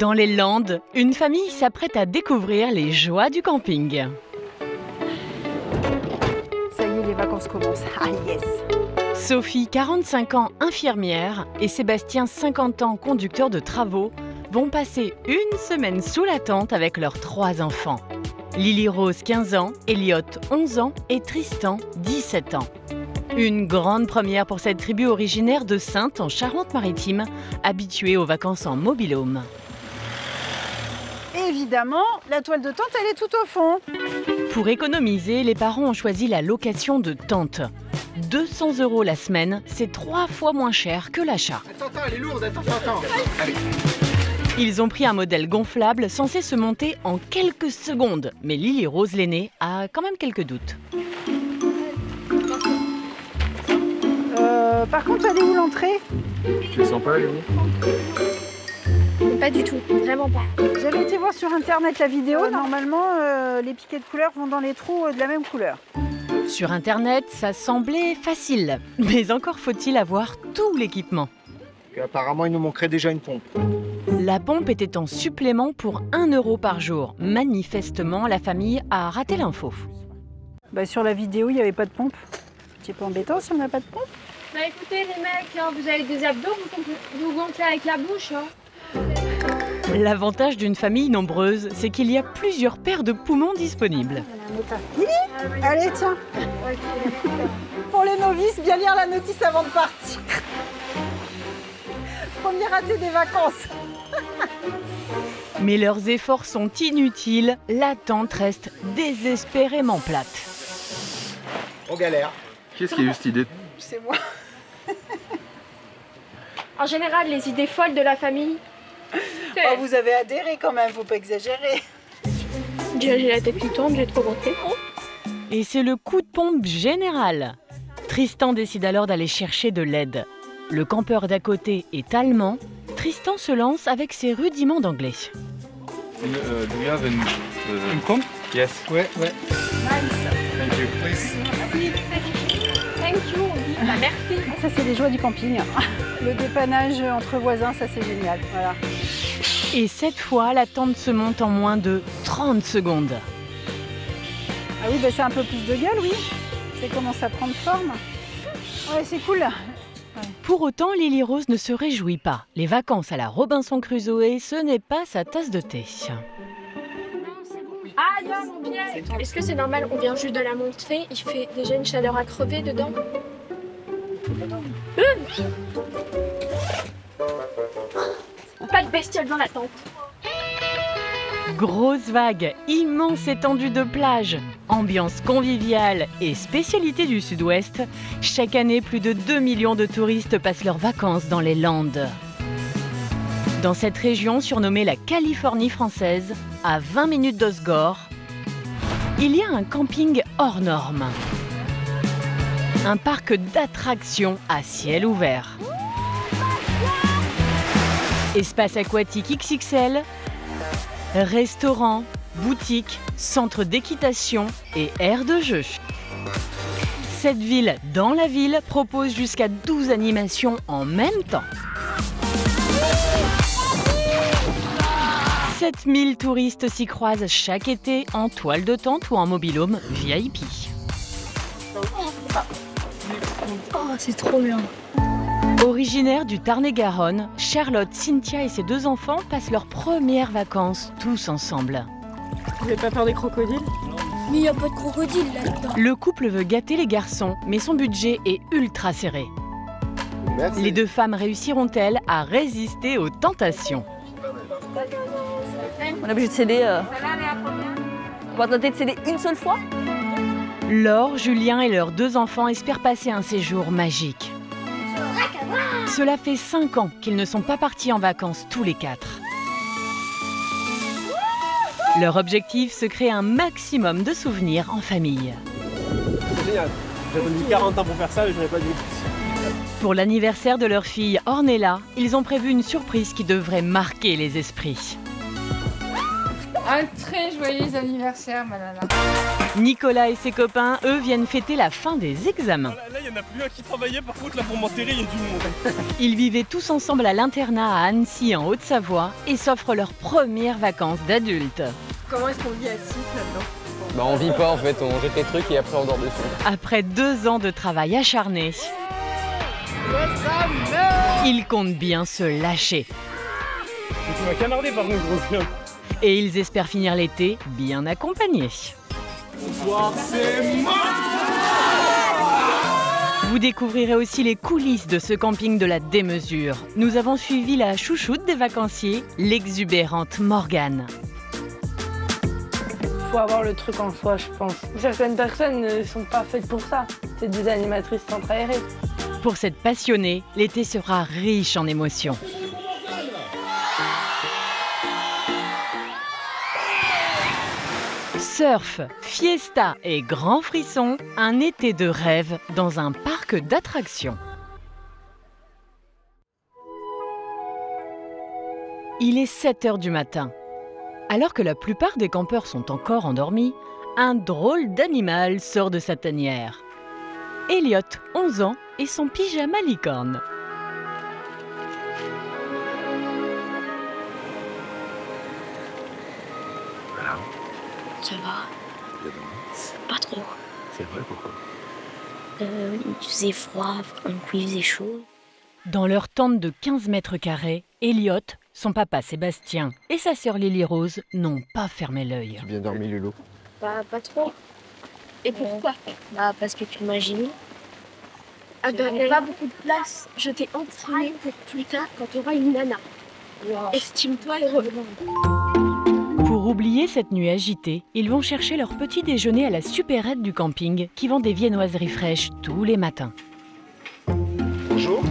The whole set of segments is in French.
Dans les Landes, une famille s'apprête à découvrir les joies du camping. Ça y est, les vacances commencent. Ah yes! Sophie, 45 ans, infirmière, et Sébastien, 50 ans, conducteur de travaux, vont passer une semaine sous la tente avec leurs 3 enfants. Lily Rose, 15 ans, Elliot, 11 ans et Tristan, 17 ans. Une grande première pour cette tribu originaire de Saintes en Charente-Maritime, habituée aux vacances en mobil-home. Évidemment, la toile de tente, elle est tout au fond. Pour économiser, les parents ont choisi la location de tentes. 200 € la semaine, c'est 3 fois moins cher que l'achat. Attends, elle est lourde, attends. Allez. Ils ont pris un modèle gonflable censé se monter en quelques secondes. Mais Lily Rose l'aînée a quand même quelques doutes. Par contre, elle est où l'entrée? Tu le sens pas, Lily? Pas du tout, vraiment pas. J'avais été voir sur internet la vidéo. Normalement, les piquets de couleur vont dans les trous de la même couleur. Sur internet, ça semblait facile. Mais encore faut-il avoir tout l'équipement. Apparemment, il nous manquerait déjà une pompe. La pompe était en supplément pour 1 € par jour. Manifestement, la famille a raté l'info. Sur la vidéo, il n'y avait pas de pompe. C'est pas embêtant si on n'a pas de pompe. Bah écoutez les mecs, hein, vous avez des abdos, vous gonflez avec la bouche. Hein. L'avantage d'une famille nombreuse, c'est qu'il y a plusieurs paires de poumons disponibles. Allez, tiens. Pour les novices, bien lire la notice avant de partir. Premier raté des vacances. Mais leurs efforts sont inutiles, la tente reste désespérément plate. On galère. Qu'est-ce qui a eu cette idée? C'est moi. En général, les idées folles de la famille. Oh, vous avez adhéré quand même, faut pas exagérer. J'ai la tête qui tourne, j'ai trop gonflé. Et c'est le coup de pompe général. Tristan décide alors d'aller chercher de l'aide. Le campeur d'à côté est allemand. Tristan se lance avec ses rudiments d'anglais. Do you have une pompe? Yes. Ouais. Nice. Thank you, please. Thank you. Bah, merci. Ça, c'est les joies du camping. Le dépannage entre voisins, ça, c'est génial. Voilà. Et cette fois, la tente se monte en moins de 30 secondes. Ah oui, c'est un peu plus de gueule, oui. Ça commence à prendre forme. Ouais, c'est cool. Pour autant, Lily Rose ne se réjouit pas. Les vacances à la Robinson Crusoe, ce n'est pas sa tasse de thé. Ah non, mon pied. Est-ce que c'est normal? On vient juste de la montrer, il fait déjà une chaleur à crever dedans. Pas de bestiole dans la tente. Grosse vague, immense étendue de plage, ambiance conviviale et spécialité du Sud-Ouest, chaque année plus de 2 millions de touristes passent leurs vacances dans les Landes. Dans cette région surnommée la Californie française, à 20 minutes d'Osgore, il y a un camping hors norme. Un parc d'attractions à ciel ouvert. Espace aquatique XXL, restaurant, boutique, centre d'équitation et aire de jeu. Cette ville dans la ville propose jusqu'à 12 animations en même temps. 7000 touristes s'y croisent chaque été en toile de tente ou en mobil-home VIP. Oh, c'est trop bien. Originaire du Tarn-et-Garonne, Charlotte, Cynthia et ses 2 enfants passent leurs premières vacances tous ensemble. Vous n'avez pas peur des crocodiles? Mais il n'y a pas de crocodile là-dedans. Le couple veut gâter les garçons, mais son budget est ultra serré. Merci. Les 2 femmes réussiront-elles à résister aux tentations? On est obligé de céder. On va tenter de céder une seule fois. Laure, Julien et leurs 2 enfants espèrent passer un séjour magique. Cela fait 5 ans qu'ils ne sont pas partis en vacances tous les 4. Leur objectif, se créer un maximum de souvenirs en famille. C'est génial. J'ai attendu 40 ans pour faire ça, mais je n'aurais pas dit. Pour l'anniversaire de leur fille Ornella, ils ont prévu une surprise qui devrait marquer les esprits. Un très joyeux anniversaire, Malala. Nicolas et ses copains, eux, viennent fêter la fin des examens. Là, il n'y en a plus un qui travaillait, par contre, là, pour m'enterrer, il y a du monde. Ils vivaient tous ensemble à l'internat à Annecy, en Haute-Savoie, et s'offrent leurs premières vacances d'adultes. Comment est-ce qu'on vit à 6 là-dedans? Bah on vit pas en fait, on jette les trucs et après on dort dessus. Après 2 ans de travail acharné, ils comptent bien se lâcher. Tu m'as canardé par contre, gros chien. Et ils espèrent finir l'été bien accompagnés. Bonsoir, c'est moi. Vous découvrirez aussi les coulisses de ce camping de la démesure. Nous avons suivi la chouchoute des vacanciers, l'exubérante Morgane. Il faut avoir le truc en soi, je pense. Certaines personnes ne sont pas faites pour ça. C'est des animatrices centre aéré. Pour cette passionnée, l'été sera riche en émotions. Surf, fiesta et grand frisson, un été de rêve dans un parc d'attractions. Il est 7 h du matin. Alors que la plupart des campeurs sont encore endormis, un drôle d'animal sort de sa tanière. Elliot, 11 ans, et son pyjama licorne. Ça va? Pas trop. C'est vrai, pourquoi? Il faisait froid, il faisait chaud. Dans leur tente de 15 mètres carrés, Elliot, son papa Sébastien et sa sœur Lily Rose n'ont pas fermé l'œil. Tu as bien dormi, Lulu? Pas trop. Et pourquoi? Bah parce que tu m'imagines. Ah ben, il n'y a pas beaucoup de place. Je t'ai entraîné pour plus tard quand tu auras une nana. Wow. Estime-toi heureux. Pour oublier cette nuit agitée, ils vont chercher leur petit déjeuner à la supérette du camping qui vend des viennoiseries fraîches tous les matins. Bonjour.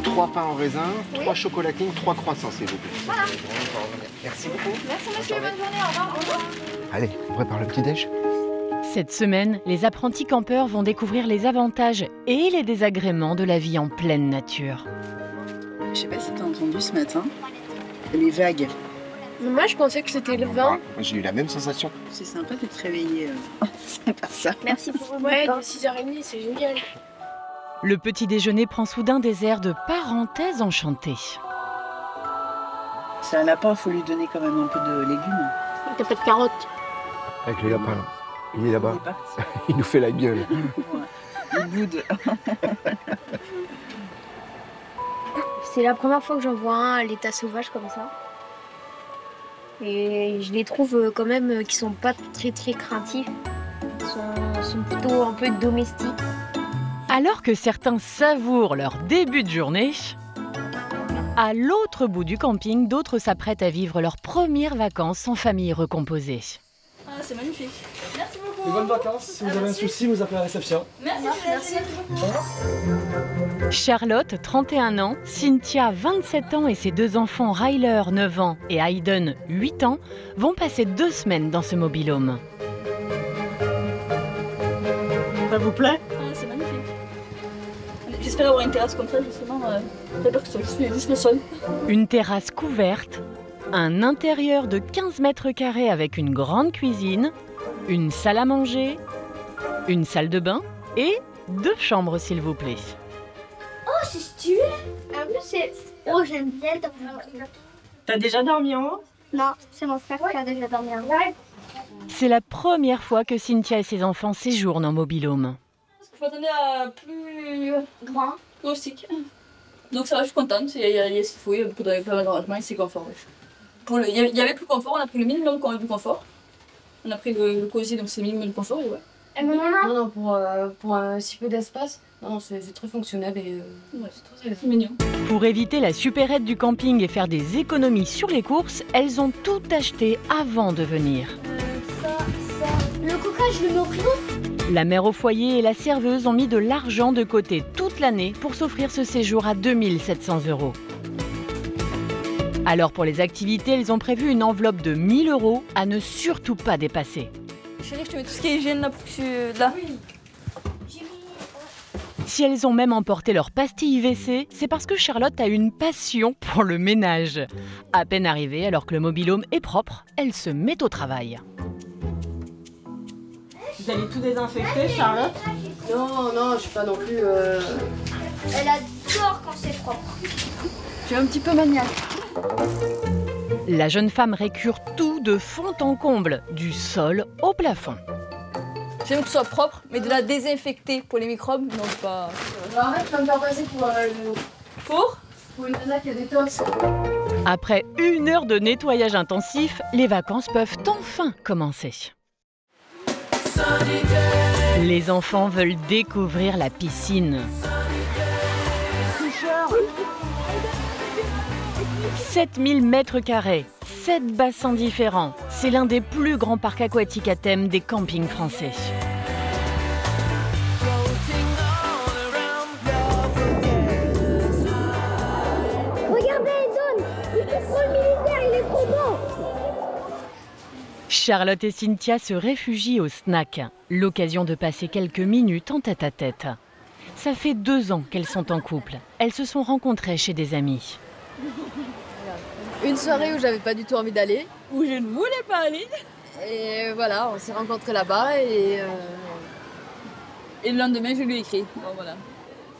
3 pains en raisin, 3 chocolatines, 3 croissants, s'il vous plaît. Voilà. Merci beaucoup. Merci monsieur, bonne journée, au revoir. Bonjour. Allez, on prépare le petit-déj. Cette semaine, les apprentis campeurs vont découvrir les avantages et les désagréments de la vie en pleine nature. Je sais pas si t'as entendu ce matin, les vagues. Moi, je pensais que c'était le vent. J'ai eu la même sensation. C'est sympa de te réveiller par ça. Merci pour vous. Ouais, de 6h30, c'est génial. Le petit déjeuner prend soudain des airs de parenthèse enchantée. C'est un lapin, faut lui donner quand même un peu de légumes. T'as pas de carottes? Avec le lapin, il est là-bas. Il nous fait la gueule. Il boude. C'est la première fois que j'en vois un à l'état sauvage comme ça. Et je les trouve quand même qui sont pas très craintifs. Ils sont plutôt un peu domestiques. Alors que certains savourent leur début de journée, à l'autre bout du camping, d'autres s'apprêtent à vivre leurs premières vacances en famille recomposée. Ah, c'est magnifique. Merci beaucoup. De bonnes vacances. Si vous avez un souci, vous appelez la réception. Merci. Charlotte, 31 ans, Cynthia, 27 ans et ses 2 enfants Ryler, 9 ans et Hayden, 8 ans, vont passer 2 semaines dans ce mobil-home. Ça vous plaît? Ah, c'est magnifique. J'espère avoir une terrasse comme ça, justement. Je suis juste le sol. Une terrasse couverte, un intérieur de 15 mètres carrés avec une grande cuisine, une salle à manger, une salle de bain et 2 chambres, s'il vous plaît. Oh, c'est stylé! En plus, c'est... Oh, j'aime bien dormir. T'as déjà dormi en haut? Non, c'est mon frère qui a déjà dormi en haut. C'est la première fois que Cynthia et ses enfants séjournent en mobil-home. Je m'attendais à plus grand, rustique. Donc ça va, je suis contente. Il y a ce qu'il faut, il y a beaucoup de pas mal d'arrangements et c'est confort. Il y avait plus confort, on a pris le minimum quand on a du confort. On a pris le cosy, donc c'est le minimum de confort. Et ouais. Non, pour un si peu d'espace, non, c'est très fonctionnel et ouais, c'est très mignon. Pour éviter la supérette du camping et faire des économies sur les courses, elles ont tout acheté avant de venir. Le coca, je le mets au frigo. La mère au foyer et la serveuse ont mis de l'argent de côté toute l'année pour s'offrir ce séjour à 2 700 €. Alors pour les activités, elles ont prévu une enveloppe de 1 000 € à ne surtout pas dépasser. Chérie, je te mets tout ce qui est hygiène là pour que tu... là. Oui. Si elles ont même emporté leur pastille IVC, c'est parce que Charlotte a une passion pour le ménage. À peine arrivée, alors que le mobil-home est propre, elle se met au travail. Vous allez tout désinfecter, Charlotte? Non, non, je suis pas non plus... Elle adore quand c'est propre. Je suis un petit peu maniaque. La jeune femme récure tout de fond en comble, du sol au plafond. J'aime que ce soit propre, mais de la désinfecter pour les microbes, non, c'est pas... En fait, je peux me faire passer pour une nana qui a des tosses. Après 1 heure de nettoyage intensif, les vacances peuvent enfin commencer. Les enfants veulent découvrir la piscine. 7000 mètres carrés, 7 bassins différents. C'est l'un des plus grands parcs aquatiques à thème des campings français. Regardez, Edon, il fait trop le militaire, il est trop beau. Charlotte et Cynthia se réfugient au snack, l'occasion de passer quelques minutes en tête-à-tête. Ça fait 2 ans qu'elles sont en couple. Elles se sont rencontrées chez des amis. Une soirée où j'avais pas du tout envie d'aller. Où je ne voulais pas aller. Et voilà, on s'est rencontrés là-bas et le lendemain, je lui ai écrit. Bon, voilà.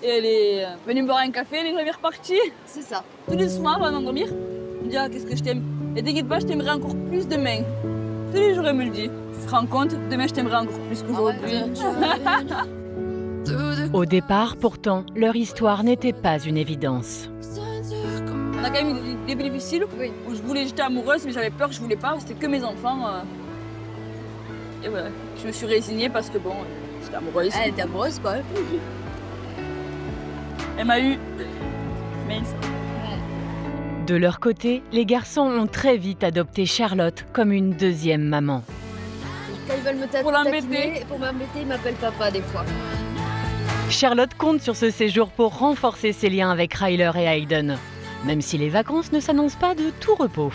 Et elle est venue me boire un café, elle est jamais repartie. C'est ça. Tous les soirs, avant de dormir, elle me dit « Ah, qu'est-ce que je t'aime ?» Et t'inquiète pas, je t'aimerais encore plus demain. Tous les jours, elle me le dit. Tu te rends compte, demain, je t'aimerais encore plus qu'aujourd'hui. Au départ, pourtant, leur histoire n'était pas une évidence. On a quand même eu des début difficiles où je voulais, j'étais amoureuse, mais j'avais peur, je voulais pas, c'était que mes enfants. Et voilà, je me suis résignée parce que bon, j'étais amoureuse. Elle était amoureuse quoi. Elle m'a eu. De leur côté, les garçons ont très vite adopté Charlotte comme une deuxième maman. Quand ils veulent me taquiner, pour m'embêter, ils m'appellent papa des fois. Charlotte compte sur ce séjour pour renforcer ses liens avec Ryler et Hayden, même si les vacances ne s'annoncent pas de tout repos.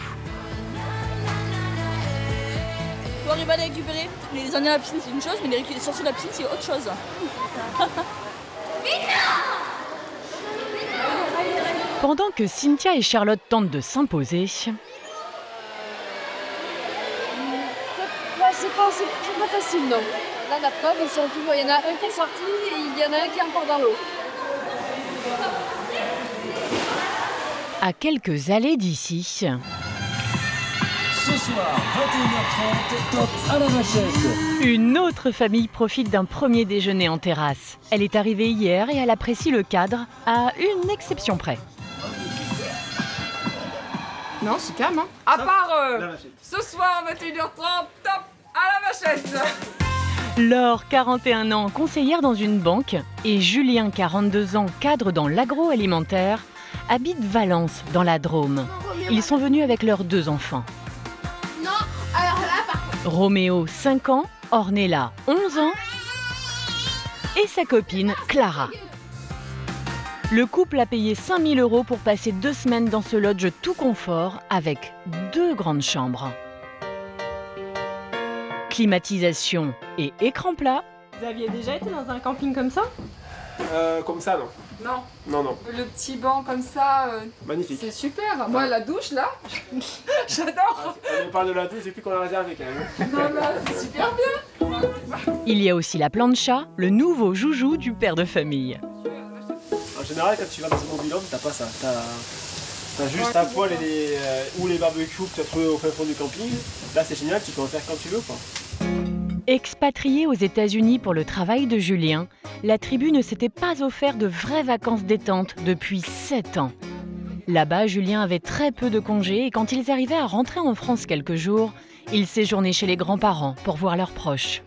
Faut arriver à les récupérer. Les emmener à la piscine, c'est une chose, mais les sortir de la piscine, c'est autre chose. Pendant que Cynthia et Charlotte tentent de s'imposer, C'est pas facile, non. Là, la preuve, ils sont toujours... Il y en a un qui est sorti et il y en a un qui est encore dans l'eau. à quelques allées d'ici. Ce soir, 21h30, top à la vachette. Une autre famille profite d'un premier déjeuner en terrasse. Elle est arrivée hier et elle apprécie le cadre à une exception près. Non, c'est calme, hein. À part ce soir, 21h30, top à la vachette. Laure, 41 ans, conseillère dans une banque, et Julien, 42 ans, cadre dans l'agroalimentaire, habitent Valence, dans la Drôme. Ils sont venus avec leurs 2 enfants. Non, alors là, par contre. Roméo, 5 ans, Ornella, 11 ans, et sa copine, Clara. Le couple a payé 5 000 € pour passer 2 semaines dans ce lodge tout confort avec 2 grandes chambres. Climatisation et écran plat. Vous aviez déjà été dans un camping comme ça? Comme ça, non. Non. Non, non. Le petit banc comme ça. Magnifique. C'est super. Moi, la douche, là, j'adore. On parle de la douche depuis qu'on l'a réservé quand même. Non, non, c'est super bien. Il y a aussi la plancha, le nouveau joujou du père de famille. En général, quand tu vas dans un mobil-home, t'as pas ça. T'as juste ta poêle et ou les barbecues que tu as trouvé au fin fond du camping. Là, c'est génial, tu peux en faire quand tu veux, quoi. Expatrié aux États-Unis pour le travail de Julien, la tribu ne s'était pas offert de vraies vacances détente depuis 7 ans. Là-bas, Julien avait très peu de congés et quand ils arrivaient à rentrer en France quelques jours, ils séjournaient chez les grands-parents pour voir leurs proches.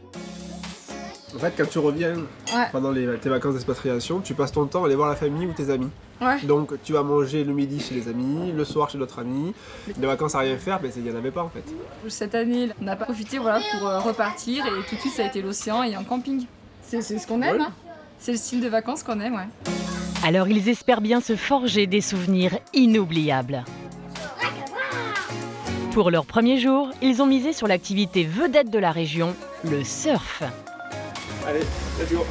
En fait, quand tu reviens pendant tes vacances d'expatriation, tu passes ton temps à aller voir la famille ou tes amis. Ouais. Donc tu vas manger le midi chez les amis, le soir chez d'autres amis. Les vacances à rien faire, il n'y en avait pas en fait. Cette année, on n'a pas profité pour repartir et tout de suite ça a été l'océan et un camping. C'est ce qu'on aime, hein. C'est le style de vacances qu'on aime, ouais. Alors ils espèrent bien se forger des souvenirs inoubliables. Pour leur premier jour, ils ont misé sur l'activité vedette de la région, le surf. Allez, let's go.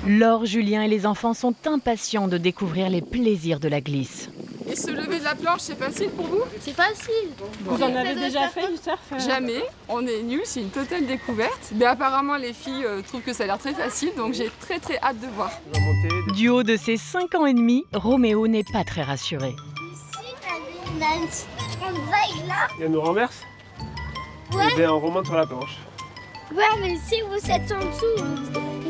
Laure, Julien et les enfants sont impatients de découvrir les plaisirs de la glisse. Et se lever de la planche, c'est facile pour vous? C'est facile. Vous en avez déjà fait du surf? Jamais, on est nuls, c'est une totale découverte. Mais apparemment les filles trouvent que ça a l'air très facile, donc j'ai très hâte de voir. Du haut de ses 5 ans et demi, Roméo n'est pas très rassuré. Ici, on a une vague là. Et on nous renverse? Ouais. Et bien on remonte sur la planche. Ouais, mais si vous êtes en dessous,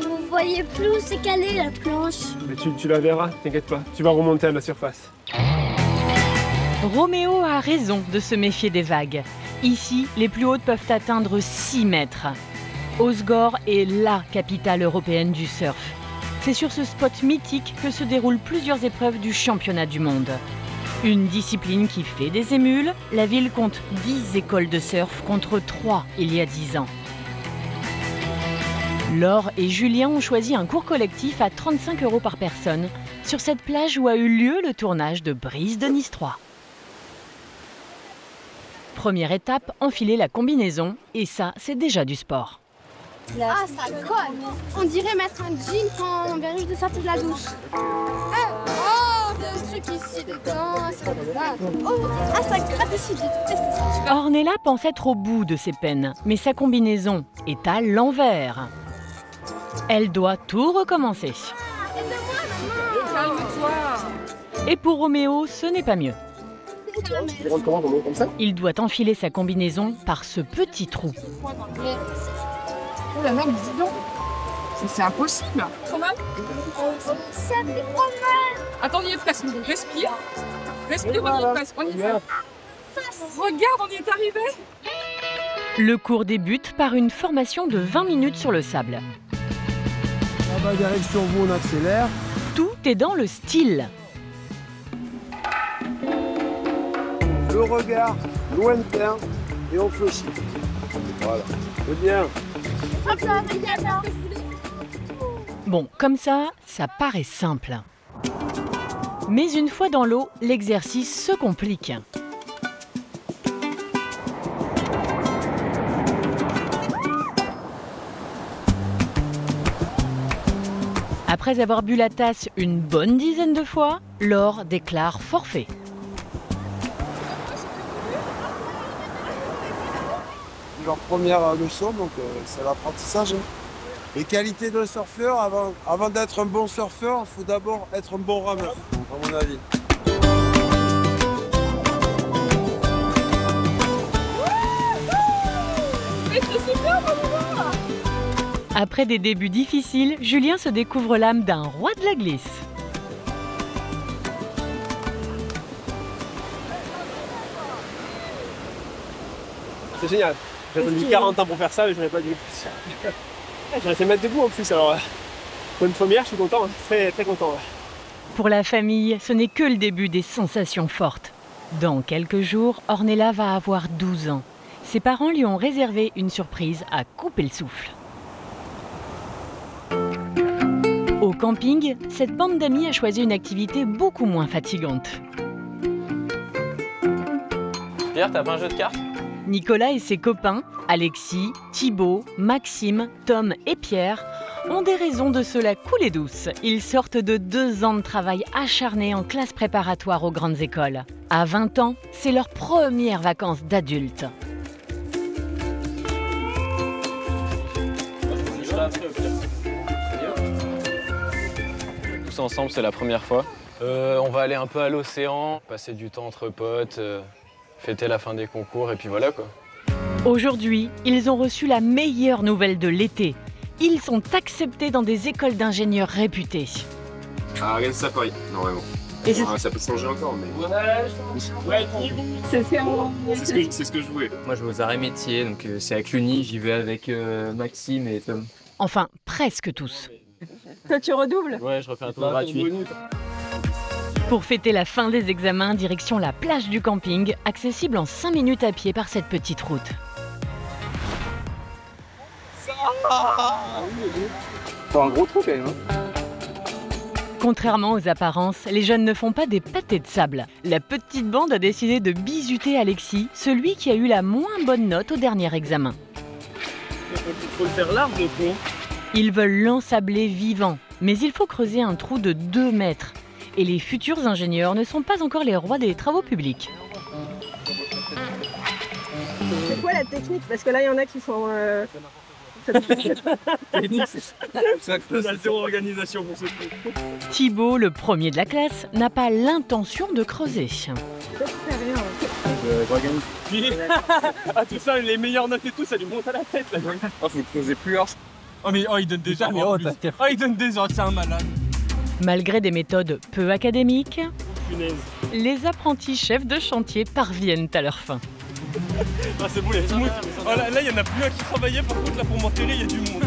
vous voyez plus où c'est calé la planche. Mais tu la verras, t'inquiète pas. Tu vas remonter à la surface. Roméo a raison de se méfier des vagues. Ici, les plus hautes peuvent atteindre 6 mètres. Osgore est la capitale européenne du surf. C'est sur ce spot mythique que se déroulent plusieurs épreuves du championnat du monde. Une discipline qui fait des émules, la ville compte 10 écoles de surf contre 3 il y a 10 ans. Laure et Julien ont choisi un cours collectif à 35 € par personne sur cette plage où a eu lieu le tournage de Brise de Nice 3. Première étape, enfiler la combinaison, et ça, c'est déjà du sport. Ah, ça colle. On dirait mettre un jean quand on vient juste de sortir de la douche. Oh, il y a un truc ici dedans. Ah, ça gratte ici. Ornella pense être au bout de ses peines, mais sa combinaison est à l'envers. Elle doit tout recommencer. Calme-toi. Et pour Roméo, ce n'est pas mieux. Tu rentres comment, comme ça? Il doit enfiler sa combinaison par ce petit trou. Oh là là, mais dis donc. C'est impossible. Comment? Ça fait trop mal. Attends, on y est presque. Respire. Respire, on y est presque. On y est. Regarde, on y est arrivé. Le cours débute par une formation de 20 minutes sur le sable. Là-bas, direction vous, on accélère. Tout est dans le style. Le regard lointain et on fléchit. Voilà. C'est bien. Bon, comme ça paraît simple. Mais une fois dans l'eau, l'exercice se complique. Après avoir bu la tasse une bonne dizaine de fois, Laure déclare forfait. Leur première leçon, donc c'est l'apprentissage. Les qualités d'un surfeur, avant d'être un bon surfeur, il faut d'abord être un bon rameur, à mon avis. Après des débuts difficiles, Julien se découvre l'âme d'un roi de la glisse. C'est génial. J'ai attendu 40 ans pour faire ça, mais je n'aurais pas dû. J'ai réussi à mettre debout en plus, alors pour une première, je suis content, très content. Ouais. Pour la famille, ce n'est que le début des sensations fortes. Dans quelques jours, Ornella va avoir 12 ans. Ses parents lui ont réservé une surprise à couper le souffle. Au camping, cette bande d'amis a choisi une activité beaucoup moins fatigante. Pierre, t'as pas un jeu de cartes? Nicolas et ses copains, Alexis, Thibaut, Maxime, Tom et Pierre, ont des raisons de se la couler douce. Ils sortent de 2 ans de travail acharné en classe préparatoire aux grandes écoles. À 20 ans, c'est leur première vacances d'adultes. Tous ensemble, c'est la première fois. On va aller un peu à l'océan, passer du temps entre potes, fêter la fin des concours et puis voilà quoi. Aujourd'hui, ils ont reçu la meilleure nouvelle de l'été. Ils sont acceptés dans des écoles d'ingénieurs réputées. Ah, regarde ça pareil, normalement. Et ça peut changer encore, mais... C'est ce que je voulais. Moi, je vais aux arts et métiers, donc c'est avec l'Uni, j'y vais avec Maxime et Tom. Enfin, presque tous. Toi, tu redoubles? Ouais, je refais un tour gratuit. Pour fêter la fin des examens, direction la plage du camping, accessible en 5 minutes à pied par cette petite route. C'est un gros trou quand même. Contrairement aux apparences, les jeunes ne font pas des pâtés de sable. La petite bande a décidé de bisuter Alexis, celui qui a eu la moins bonne note au dernier examen. Il faut le faire large, le coup. Ils veulent l'ensabler vivant, Mais il faut creuser un trou de 2 mètres. Et les futurs ingénieurs ne sont pas encore les rois des travaux publics. C'est quoi la technique? Parce que là, il y en a qui sont... La zéro organisation pour ce truc. Thibaut, le premier de la classe, n'a pas l'intention de creuser. Ah, tout ça, les meilleures notes et tout, ça lui monte à la tête là. Ah, faut creuser plus large. Oh, mais il donne des ordres. Oh, il donne des ordres, c'est un malade. Malgré des méthodes peu académiques, Punaise. les apprentis chefs de chantier parviennent à leur fin. Ah, c'est beau, les smooth. Oh, là, il y en a plus un qui travaillait, par contre, là, pour m'enterrer, il y a du monde.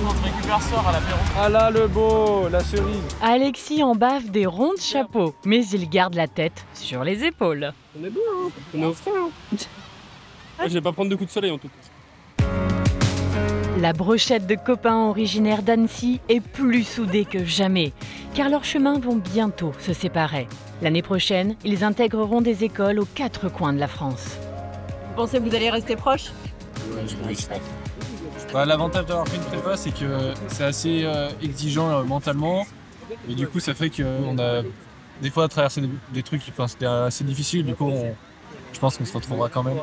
On récupère sort à l'apéro. Ah là, le beau, la cerise. Alexis en bave des ronds de chapeau, mais il garde la tête sur les épaules. On est beau, hein. On est au frais, hein. Ah, je vais pas prendre de coups de soleil en tout cas. La brochette de copains originaires d'Annecy est plus soudée que jamais, car leurs chemins vont bientôt se séparer. L'année prochaine, ils intégreront des écoles aux 4 coins de la France. Vous pensez que vous allez rester proches? L'avantage d'avoir fait une prépa, c'est que c'est assez exigeant mentalement. Et du coup, ça fait qu'on a des fois à traverser des trucs qui c'était assez difficile. Du coup, je pense qu'on se retrouvera quand même.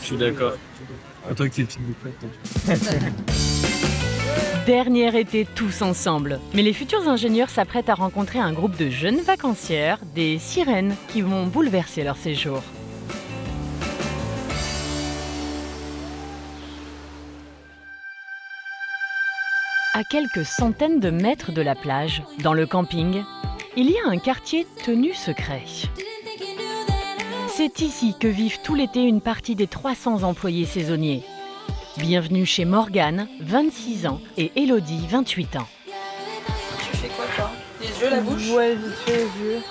Je suis d'accord. Toi avec tes petites bouclettes. Dernier été tous ensemble. Mais les futurs ingénieurs s'apprêtent à rencontrer un groupe de jeunes vacancières, des sirènes, qui vont bouleverser leur séjour. À quelques centaines de mètres de la plage, dans le camping, il y a un quartier tenu secret. C'est ici que vivent tout l'été une partie des 300 employés saisonniers. Bienvenue chez Morgane, 26 ans, et Elodie, 28 ans. Tu fais quoi toi? Les yeux, la bouche? Ouais, vite fait les yeux.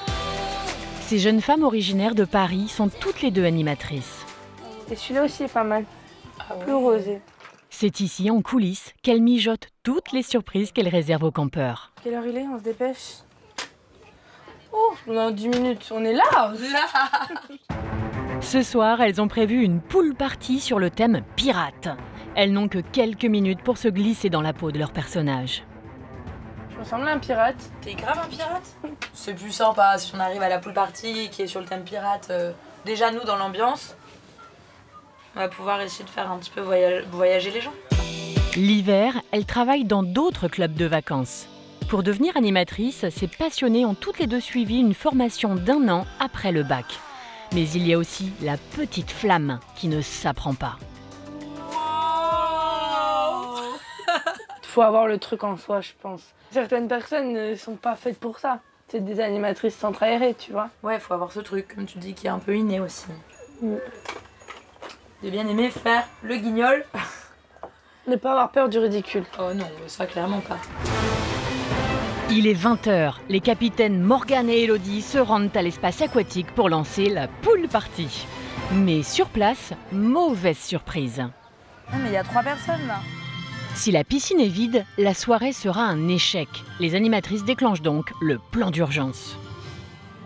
Ces jeunes femmes originaires de Paris sont toutes les deux animatrices. Et celui-là aussi est pas mal. Plus rosé. C'est ici, en coulisses, qu'elles mijotent toutes les surprises qu'elles réservent aux campeurs. Quelle heure il est? On se dépêche. Oh, on a 10 minutes. On est là. Ce soir, elles ont prévu une pool party sur le thème pirate. Elles n'ont que quelques minutes pour se glisser dans la peau de leur personnage. Je ressemble à un pirate. T'es grave un pirate? C'est plus sympa si on arrive à la pool party qui est sur le thème pirate. Déjà nous dans l'ambiance, on va pouvoir essayer de faire un petit peu voyager les gens. L'hiver, elles travaillent dans d'autres clubs de vacances. Pour devenir animatrices, ces passionnées ont toutes les deux suivi une formation d'1 an après le bac. Mais il y a aussi la petite flamme qui ne s'apprend pas. Faut avoir le truc en soi, je pense. Certaines personnes ne sont pas faites pour ça. C'est des animatrices centre aéré, tu vois. Ouais, faut avoir ce truc, comme tu dis, qui est un peu inné aussi. J'ai bien aimé faire le guignol. Ne pas avoir peur du ridicule. Oh non, ça clairement pas. Il est 20h. Les capitaines Morgane et Elodie se rendent à l'espace aquatique pour lancer la pool party. Mais sur place, mauvaise surprise. Non mais il y a 3 personnes là. Si la piscine est vide, la soirée sera un échec. Les animatrices déclenchent donc le plan d'urgence.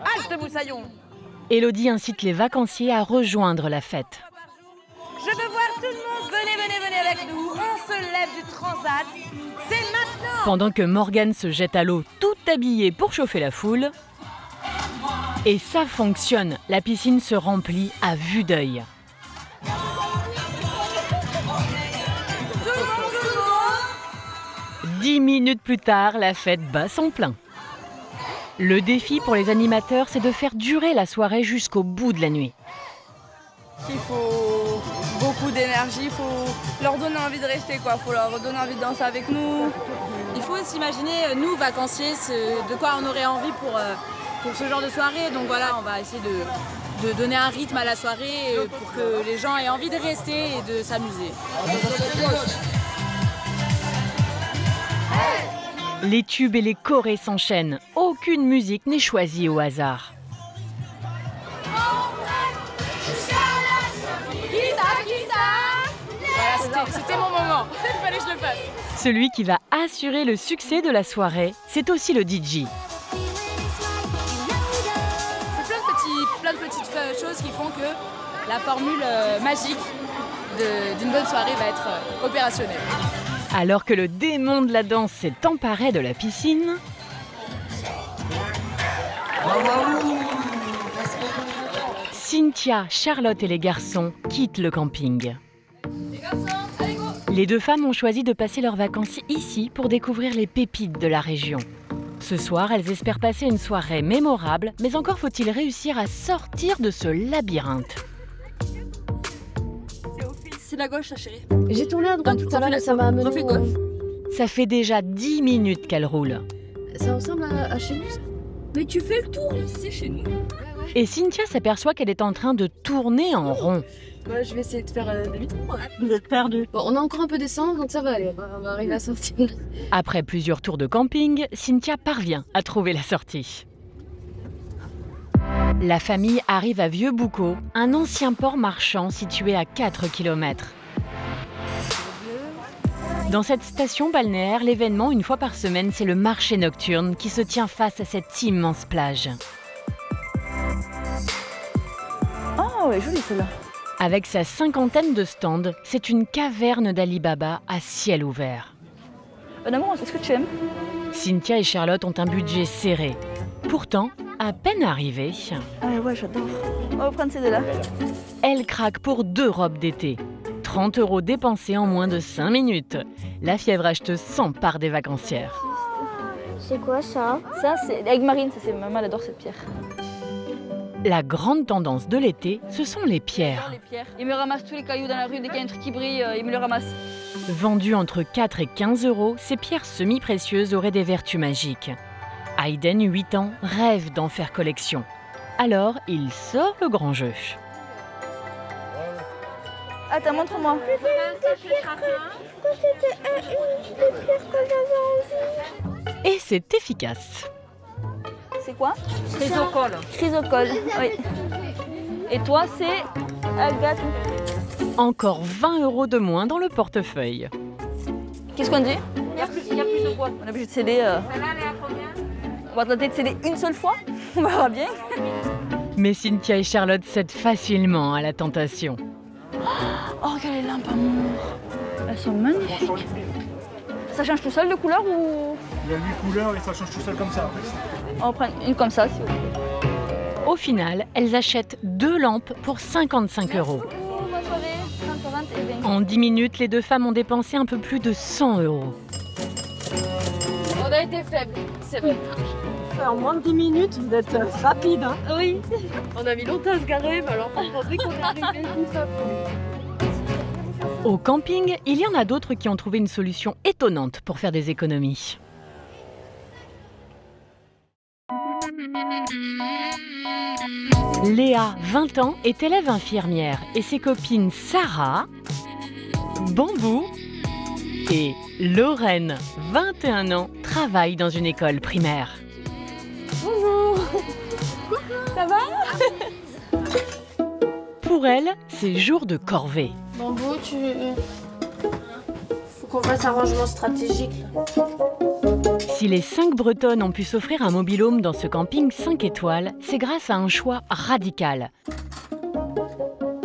Halte, moussaillon! Elodie incite les vacanciers à rejoindre la fête. Je veux voir tout le monde. Venez avec nous. On se lève du transat. C'est maintenant! Pendant que Morgane se jette à l'eau toute habillée pour chauffer la foule. Et ça fonctionne. La piscine se remplit à vue d'œil. 10 minutes plus tard, la fête bat son plein. Le défi pour les animateurs, c'est de faire durer la soirée jusqu'au bout de la nuit. Il faut beaucoup d'énergie, il faut leur donner envie de rester, quoi. Il faut leur donner envie de danser avec nous. Il faut s'imaginer, nous, vacanciers, de quoi on aurait envie pour ce genre de soirée. Donc voilà, on va essayer de donner un rythme à la soirée pour que les gens aient envie de rester et de s'amuser. Les tubes et les chorés s'enchaînent. Aucune musique n'est choisie au hasard. Voilà, c'était mon moment. Il fallait que je le fasse. Celui qui va assurer le succès de la soirée, c'est aussi le DJ. C'est plein de petites choses qui font que la formule magique d'une bonne soirée va être opérationnelle. Alors que le démon de la danse s'est emparé de la piscine, Cynthia, Charlotte et les garçons quittent le camping. Les deux femmes ont choisi de passer leurs vacances ici pour découvrir les pépites de la région. Ce soir, elles espèrent passer une soirée mémorable, mais encore faut-il réussir à sortir de ce labyrinthe. C'est la gauche, chérie. J'ai tourné à droite tout à l'heure, ça m'a amené. Refais gauche. Ça fait déjà 10 minutes qu'elle roule. Ça ressemble à chez nous, ça. Mais tu fais le tour, c'est chez nous. Et Cynthia s'aperçoit qu'elle est en train de tourner en rond. Ouais, je vais essayer de faire demi-tour. Vous êtes perdu. Bon, on a encore un peu d'essence, donc ça va aller. On va arriver à sortir. Après plusieurs tours de camping, Cynthia parvient à trouver la sortie. La famille arrive à Vieux-Boucau, un ancien port marchand situé à 4 km. Dans cette station balnéaire, l'événement, une fois par semaine, c'est le marché nocturne qui se tient face à cette immense plage. Oh, ouais, jolie celle-là. Avec sa 50aine de stands, c'est une caverne d'Ali Baba à ciel ouvert. Amour, est-ce que tu aimes? Cynthia et Charlotte ont un budget serré. Pourtant, à peine arrivées, Ah ouais, j'adore. On va prendre ces deux-là. elles craquent pour 2 robes d'été. 30 € dépensés en moins de 5 minutes. La fièvre acheteuse s'empare des vacancières. C'est quoi ça? Ça, c'est l'aigle marine. Ça, c'est maman, elle adore cette pierre. La grande tendance de l'été, ce sont les pierres. Les pierres. Il me ramasse tous les cailloux dans la rue. Dès qu'il y a un truc qui brille, il me le ramasse. Vendues entre 4 et 15 €, ces pierres semi-précieuses auraient des vertus magiques. Hayden, 8 ans, rêve d'en faire collection. Alors, il sort le grand jeu. Attends, montre-moi. Et c'est efficace. C'est quoi? Chrysocole. Chrysocole, oui. Et toi, c'est agate. Encore 20 € de moins dans le portefeuille. Qu'est-ce qu'on dit? Il n'y a plus de boîte. On est obligé de céder. Celle-là, elle est à combien? On va tenter de céder une seule fois. On verra bien. Mais Cynthia et Charlotte cèdent facilement à la tentation. Oh, regarde les lampes amour. Elles sont magnifiques. Ça change tout seul de couleur ou? Il y a 8 couleurs et ça change tout seul comme ça. On va prendre une comme ça, si vous voulez. Au final, elles achètent 2 lampes pour 55 €. Bonne soirée. 30, 20 et 20. En 10 minutes, les deux femmes ont dépensé un peu plus de 100 €. On a été faibles, c'est vrai. En moins de 10 minutes, vous êtes rapide. Hein. Oui. On a mis longtemps à se garer, mais alors dès qu'on est arrivé, tout ça. Au camping, il y en a d'autres qui ont trouvé une solution étonnante pour faire des économies. Léa, 20 ans, est élève infirmière et ses copines Sarah, Bambou et Lorraine, 21 ans, travaillent dans une école primaire. Bonjour. Ça va? Pour elle, c'est jour de corvée. Bambou, faut qu'on fasse un rangement stratégique. Si les 5 Bretonnes ont pu s'offrir un mobil-home dans ce camping 5 étoiles, c'est grâce à un choix radical.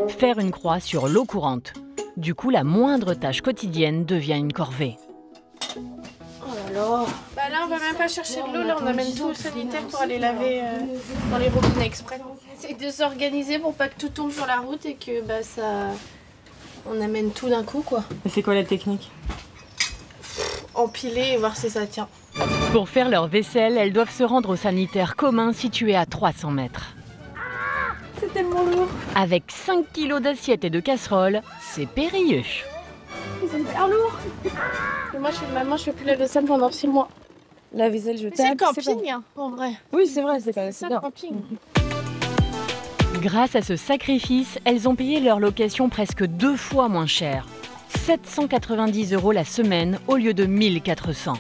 Faire une croix sur l'eau courante. Du coup, la moindre tâche quotidienne devient une corvée. Oh là là. Bah là, on va même pas chercher de l'eau, là on amène tout au sanitaire pour aller laver dans les robinets exprès. C'est de s'organiser pour pas que tout tombe sur la route et que bah ça... On amène tout d'un coup quoi. Et c'est quoi la technique? Empiler et voir si ça tient. Pour faire leur vaisselle, elles doivent se rendre au sanitaire commun situé à 300 mètres. C'est tellement lourd. Avec 5 kilos d'assiettes et de casseroles, c'est périlleux. Ils sont hyper lourds. Moi je suis maman, je fais plus la vaisselle pendant 6 mois. La vaisselle, je C'est le camping hein, en vrai. Oui, c'est vrai, c'est ça le camping. Grâce à ce sacrifice, elles ont payé leur location presque 2 fois moins cher. 790 € la semaine au lieu de 1400.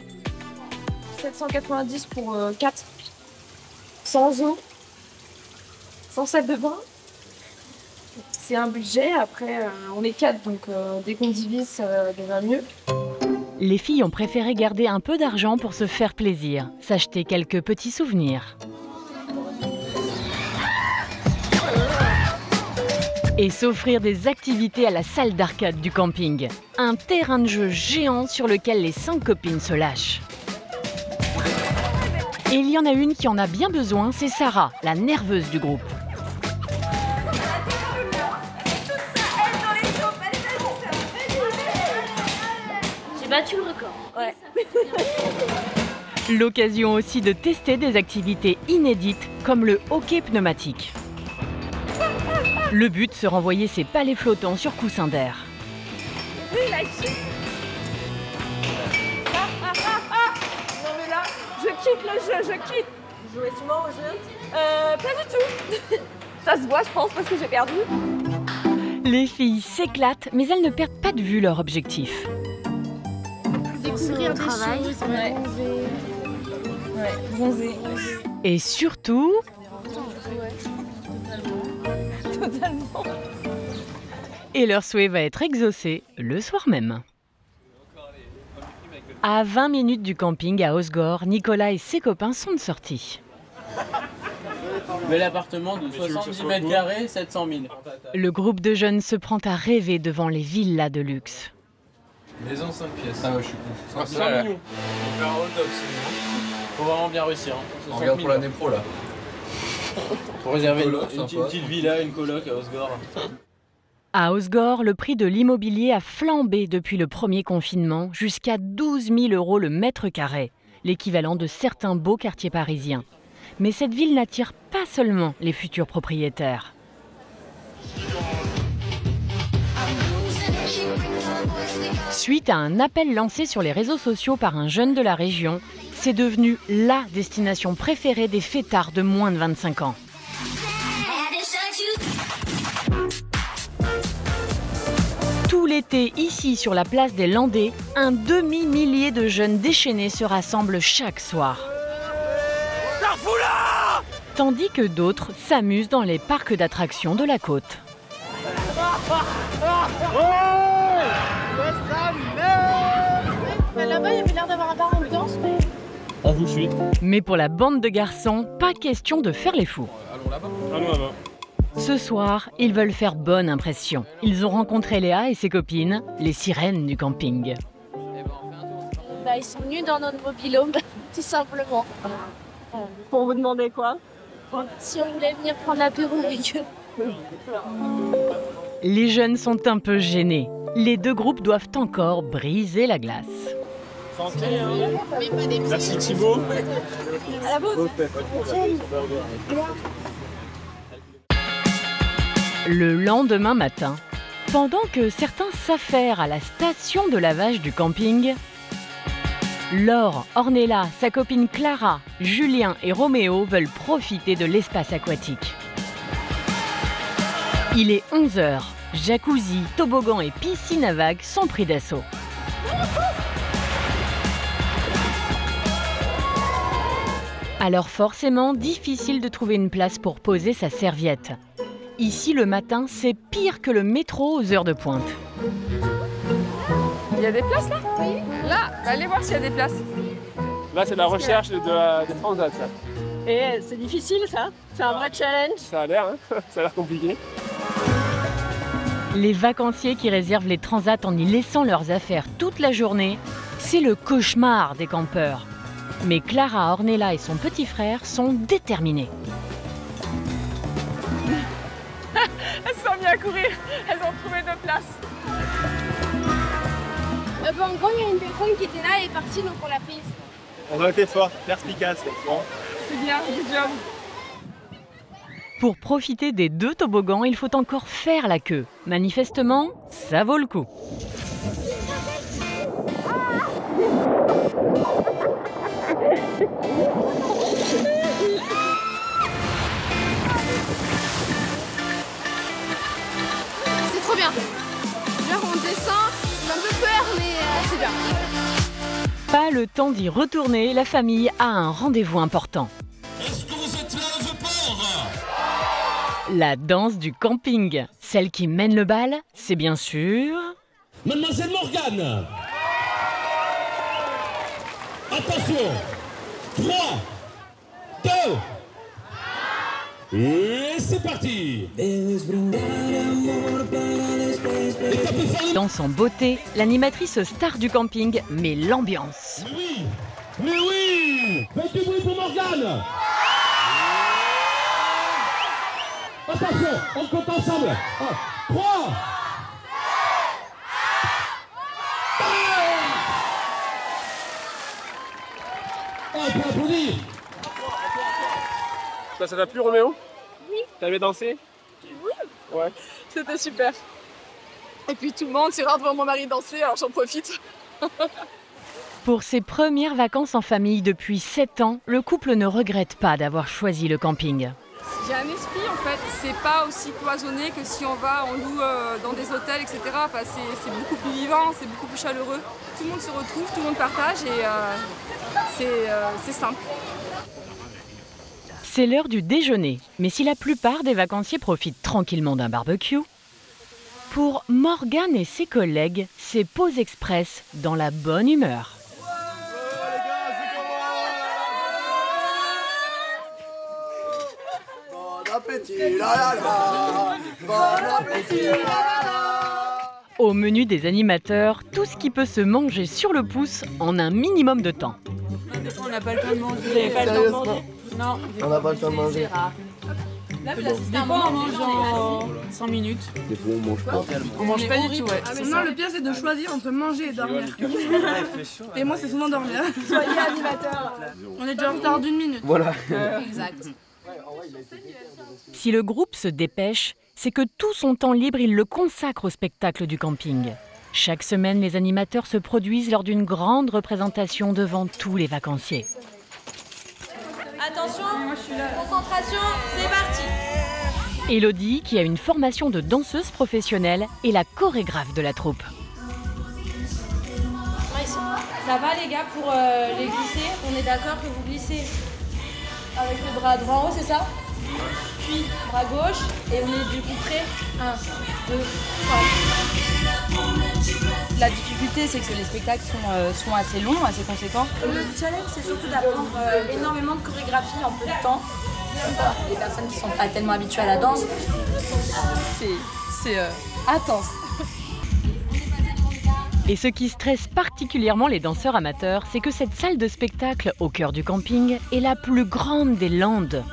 790 pour 4. Sans eau. Sans salle de bain. C'est un budget, après on est 4, donc dès qu'on divise ça devient mieux. Les filles ont préféré garder un peu d'argent pour se faire plaisir, s'acheter quelques petits souvenirs. Et s'offrir des activités à la salle d'arcade du camping. Un terrain de jeu géant sur lequel les 5 copines se lâchent. Et il y en a une qui en a bien besoin, c'est Sarah, la nerveuse du groupe. J'ai battu le record. Ouais. L'occasion aussi de tester des activités inédites comme le hockey pneumatique. Le but, se renvoyer ses palets flottants sur coussin d'air. Non mais là, je quitte le jeu, je quitte. Vous jouez souvent au jeu? Pas du tout. Ça se voit, je pense, parce que j'ai perdu. Les filles s'éclatent, mais elles ne perdent pas de vue leur objectif. Découvrir des choses, bronzer. Et surtout... Totalement. Et leur souhait va être exaucé le soir même. À 20 minutes du camping à Osgore, Nicolas et ses copains sont de sortie. Bel appartement de 70 mètres carrés, 700 000. Le groupe de jeunes se prend à rêver devant les villas de luxe. Maison 5 pièces. Ah ouais, je suis con. 100 millions. On fait un hold-up sinon. Faut vraiment bien réussir. On regarde pour l'année pro là. Faut réserver Coloc, une petite villa, une coloc à Osgore. À Osgore, le prix de l'immobilier a flambé depuis le premier confinement, jusqu'à 12 000 € le mètre carré, l'équivalent de certains beaux quartiers parisiens. Mais cette ville n'attire pas seulement les futurs propriétaires. Suite à un appel lancé sur les réseaux sociaux par un jeune de la région, c'est devenu la destination préférée des fêtards de moins de 25 ans. Tout l'été, ici sur la place des Landais, un demi-millier de jeunes déchaînés se rassemblent chaque soir. Tandis que d'autres s'amusent dans les parcs d'attractions de la côte. Là-bas, il y avait l'air d'avoir un bar ambiance, mais... On vous suit. Mais pour la bande de garçons, pas question de faire les fous. Allons là-bas. Allons là-bas. Ce soir, ils veulent faire bonne impression. Ils ont rencontré Léa et ses copines, les sirènes du camping. Bah, ils sont venus dans notre mobil-home, tout simplement. Pour vous demander quoi? Si on voulait venir prendre l'apéro avec eux. Les jeunes sont un peu gênés. Les deux groupes doivent encore briser la glace. Santé, hein. Merci Thibaut. À la vôtre. Le lendemain matin, pendant que certains s'affairent à la station de lavage du camping, Laure, Ornella, sa copine Clara, Julien et Roméo veulent profiter de l'espace aquatique. Il est 11 h. Jacuzzi, toboggan et piscine à vagues sont pris d'assaut. Alors forcément, difficile de trouver une place pour poser sa serviette. Ici, le matin, c'est pire que le métro aux heures de pointe. Il y a des places là? Oui. Là, allez voir s'il y a des places. Là, c'est la recherche des transats. Ça. Et c'est difficile ça? C'est un vrai challenge? Ça a l'air, hein. Ça a l'air compliqué. Les vacanciers qui réservent les transats en y laissant leurs affaires toute la journée, c'est le cauchemar des campeurs. Mais Clara, Ornella et son petit frère sont déterminés. Elles se sont mises à courir, elles ont trouvé 2 places. En gros, il y a une personne qui était là et est partie, donc on l'a prise. On a été fort, perspicace. Bon. C'est bien, good job. Pour profiter des 2 toboggans, il faut encore faire la queue. Manifestement, ça vaut le coup. C'est trop bien. Genre on descend, j'ai un peu peur, mais c'est bien. Pas le temps d'y retourner, la famille a un rendez-vous important. Est-ce que vous êtes là, le port? La danse du camping. Celle qui mène le bal, c'est bien sûr... Mademoiselle Morgane. Attention. 3, 2, et c'est parti. Debes brindar amor. Dans son beauté, l'animatrice star du camping met l'ambiance. Mais oui! Faites du bruit pour Morgane! Attention, on compte ensemble. 3! On peut applaudir. Ça t'a plu, Roméo? Oui. T'avais dansé? Oui. Ouais. C'était super. Et puis tout le monde, c'est rare de voir mon mari danser, alors j'en profite. Pour ses premières vacances en famille depuis 7 ans, le couple ne regrette pas d'avoir choisi le camping. J'ai un esprit en fait, c'est pas aussi cloisonné que si on loue dans des hôtels, etc. Enfin, c'est beaucoup plus vivant, c'est beaucoup plus chaleureux. Tout le monde se retrouve, tout le monde partage et c'est simple. C'est l'heure du déjeuner, mais si la plupart des vacanciers profitent tranquillement d'un barbecue, pour Morgane et ses collègues, c'est pause express dans la bonne humeur. Bon appétit, la la la. Bon appétit, la la la. Au menu des animateurs, tout ce qui peut se manger sur le pouce en un minimum de temps. On n'a pas le temps de manger. Vous n'avez pas le temps de manger? Non. On n'a pas le temps de manger. Des fois, on mange en 5 minutes. Des fois, on mange pas. On mange pas du tout, ouais. Non, le pire, c'est de choisir entre manger et dormir. Et moi, c'est souvent dormir. Soyez animateur. On est déjà en retard d'1 minute. Voilà. Exact. Si le groupe se dépêche, c'est que tout son temps libre, il le consacre au spectacle du camping. Chaque semaine, les animateurs se produisent lors d'une grande représentation devant tous les vacanciers. Attention, concentration, c'est parti. Élodie, qui a une formation de danseuse professionnelle, est la chorégraphe de la troupe. Ça va les gars pour les glisser? On est d'accord que vous glissez avec le bras devant en haut, c'est ça? Puis bras gauche et on est du coup prêt. 1, 2, 3. La difficulté, c'est que les spectacles sont assez longs, assez conséquents. Le challenge, c'est surtout d'apprendre énormément de chorégraphie en peu de temps. Les personnes qui ne sont pas tellement habituées à la danse, c'est intense. Et ce qui stresse particulièrement les danseurs amateurs, c'est que cette salle de spectacle au cœur du camping est la plus grande des Landes.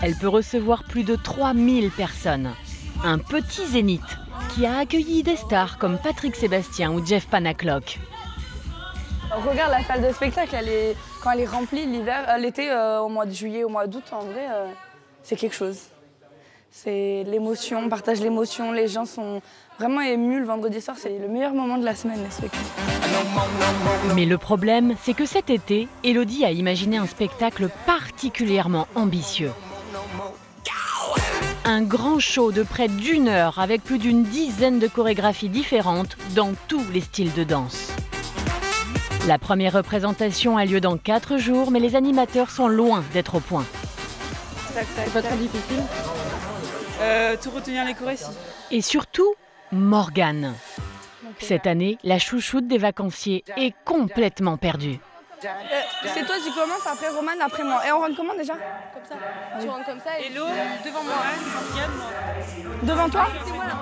Elle peut recevoir plus de 3000 personnes. Un petit zénith qui a accueilli des stars comme Patrick Sébastien ou Jeff Panaclock. Regarde la salle de spectacle, quand elle est remplie l'été, au mois de juillet, au mois d'août, en vrai, c'est quelque chose. C'est l'émotion, on partage l'émotion, les gens sont vraiment émus le vendredi soir, c'est le meilleur moment de la semaine, les spectacles. Mais le problème, c'est que cet été, Élodie a imaginé un spectacle particulièrement ambitieux. Un grand show de près d'1 heure avec plus d'une dizaine de chorégraphies différentes dans tous les styles de danse. La première représentation a lieu dans 4 jours, mais les animateurs sont loin d'être au point. C'est pas très difficile. Tout retenir les chorégraphies. Et surtout, Morgane. Cette année, la chouchoute des vacanciers est complètement perdue. C'est toi qui commences, après Romane, après moi. Et on rentre comment déjà? Comme ça. Tu rentres comme ça et Hello, devant moi. Devant toi? C'est moi là.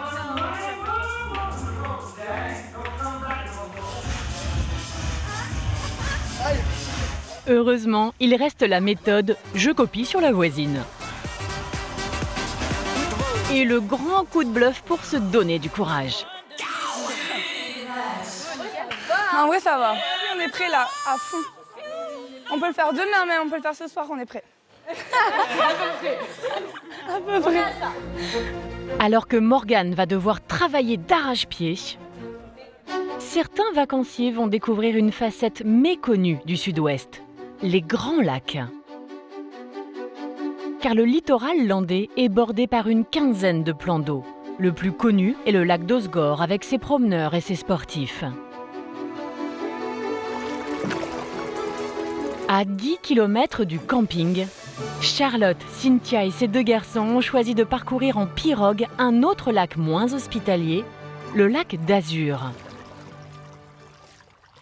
Heureusement, il reste la méthode « je copie sur la voisine ». Et le grand coup de bluff pour se donner du courage. En vrai, ça va. On est prêt là, à fond. On peut le faire demain même, on peut le faire ce soir, on est prêt. À peu près. Alors que Morgane va devoir travailler d'arrache-pied, certains vacanciers vont découvrir une facette méconnue du Sud-Ouest, les Grands Lacs. Car le littoral landais est bordé par une quinzaine de plans d'eau. Le plus connu est le lac d'Osgore avec ses promeneurs et ses sportifs. À 10 km du camping, Charlotte, Cynthia et ses 2 garçons ont choisi de parcourir en pirogue un autre lac moins hospitalier, le lac d'Azur.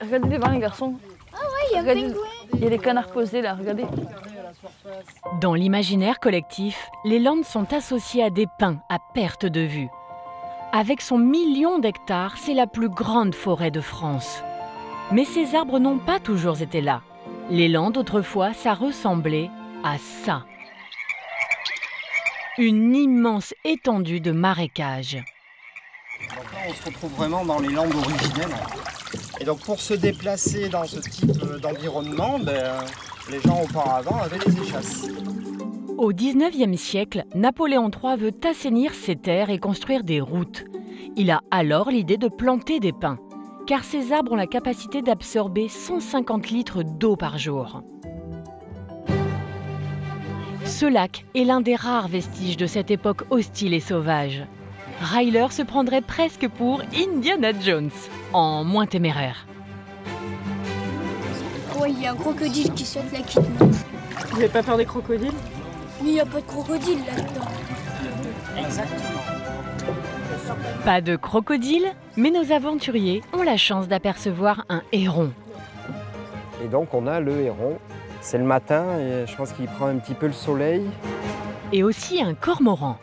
Regardez devant les garçons. Ah ouais, il y a un pingouin. Il y a des canards posés là, regardez. Dans l'imaginaire collectif, les Landes sont associées à des pins à perte de vue. Avec son million d'hectares, c'est la plus grande forêt de France. Mais ces arbres n'ont pas toujours été là. Les Landes, autrefois, ça ressemblait à ça. Une immense étendue de marécages. Donc là, on se retrouve vraiment dans les Landes originelles. Et donc pour se déplacer dans ce type d'environnement, les gens auparavant avaient des échasses. Au XIXe siècle, Napoléon III veut assainir ses terres et construire des routes. Il a alors l'idée de planter des pins, car ces arbres ont la capacité d'absorber 150 litres d'eau par jour. Ce lac est l'un des rares vestiges de cette époque hostile et sauvage. Ryler se prendrait presque pour Indiana Jones, en moins téméraire. Ouais, il y a un crocodile qui saute la quitte. Vous n'avez pas peur des crocodiles? Mais il n'y a pas de crocodile là-dedans. Exactement. Pas de crocodile, mais nos aventuriers ont la chance d'apercevoir un héron. Et donc on a le héron. C'est le matin et je pense qu'il prend un petit peu le soleil. Et aussi un cormoran.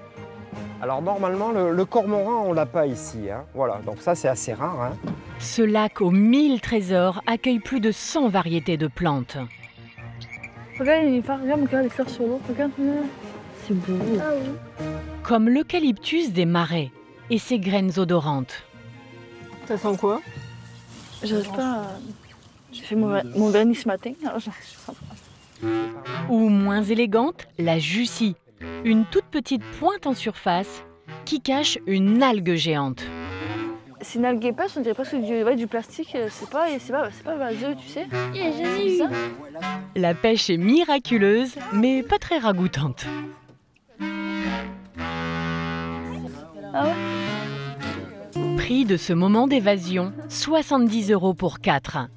Alors normalement, le cormoran, on l'a pas ici. Hein. Voilà, donc ça c'est assez rare. Hein. Ce lac aux 1000 trésors accueille plus de 100 variétés de plantes. Regarde, regarde les fleurs sur l'eau. Regarde, c'est beau. Ah oui. Comme l'eucalyptus des marais et ses graines odorantes. Ça sent quoi? J'arrive pas à... J'ai fait mon vernis ce matin, alors je sens pas. Ou moins élégante, la jussie. Une toute petite pointe en surface qui cache une algue géante. C'est une algue épaisse, on dirait presque du plastique. C'est pas vaseux, tu sais. La pêche est miraculeuse, mais pas très ragoûtante. Ah ouais? Prix de ce moment d'évasion, 70 € pour 4.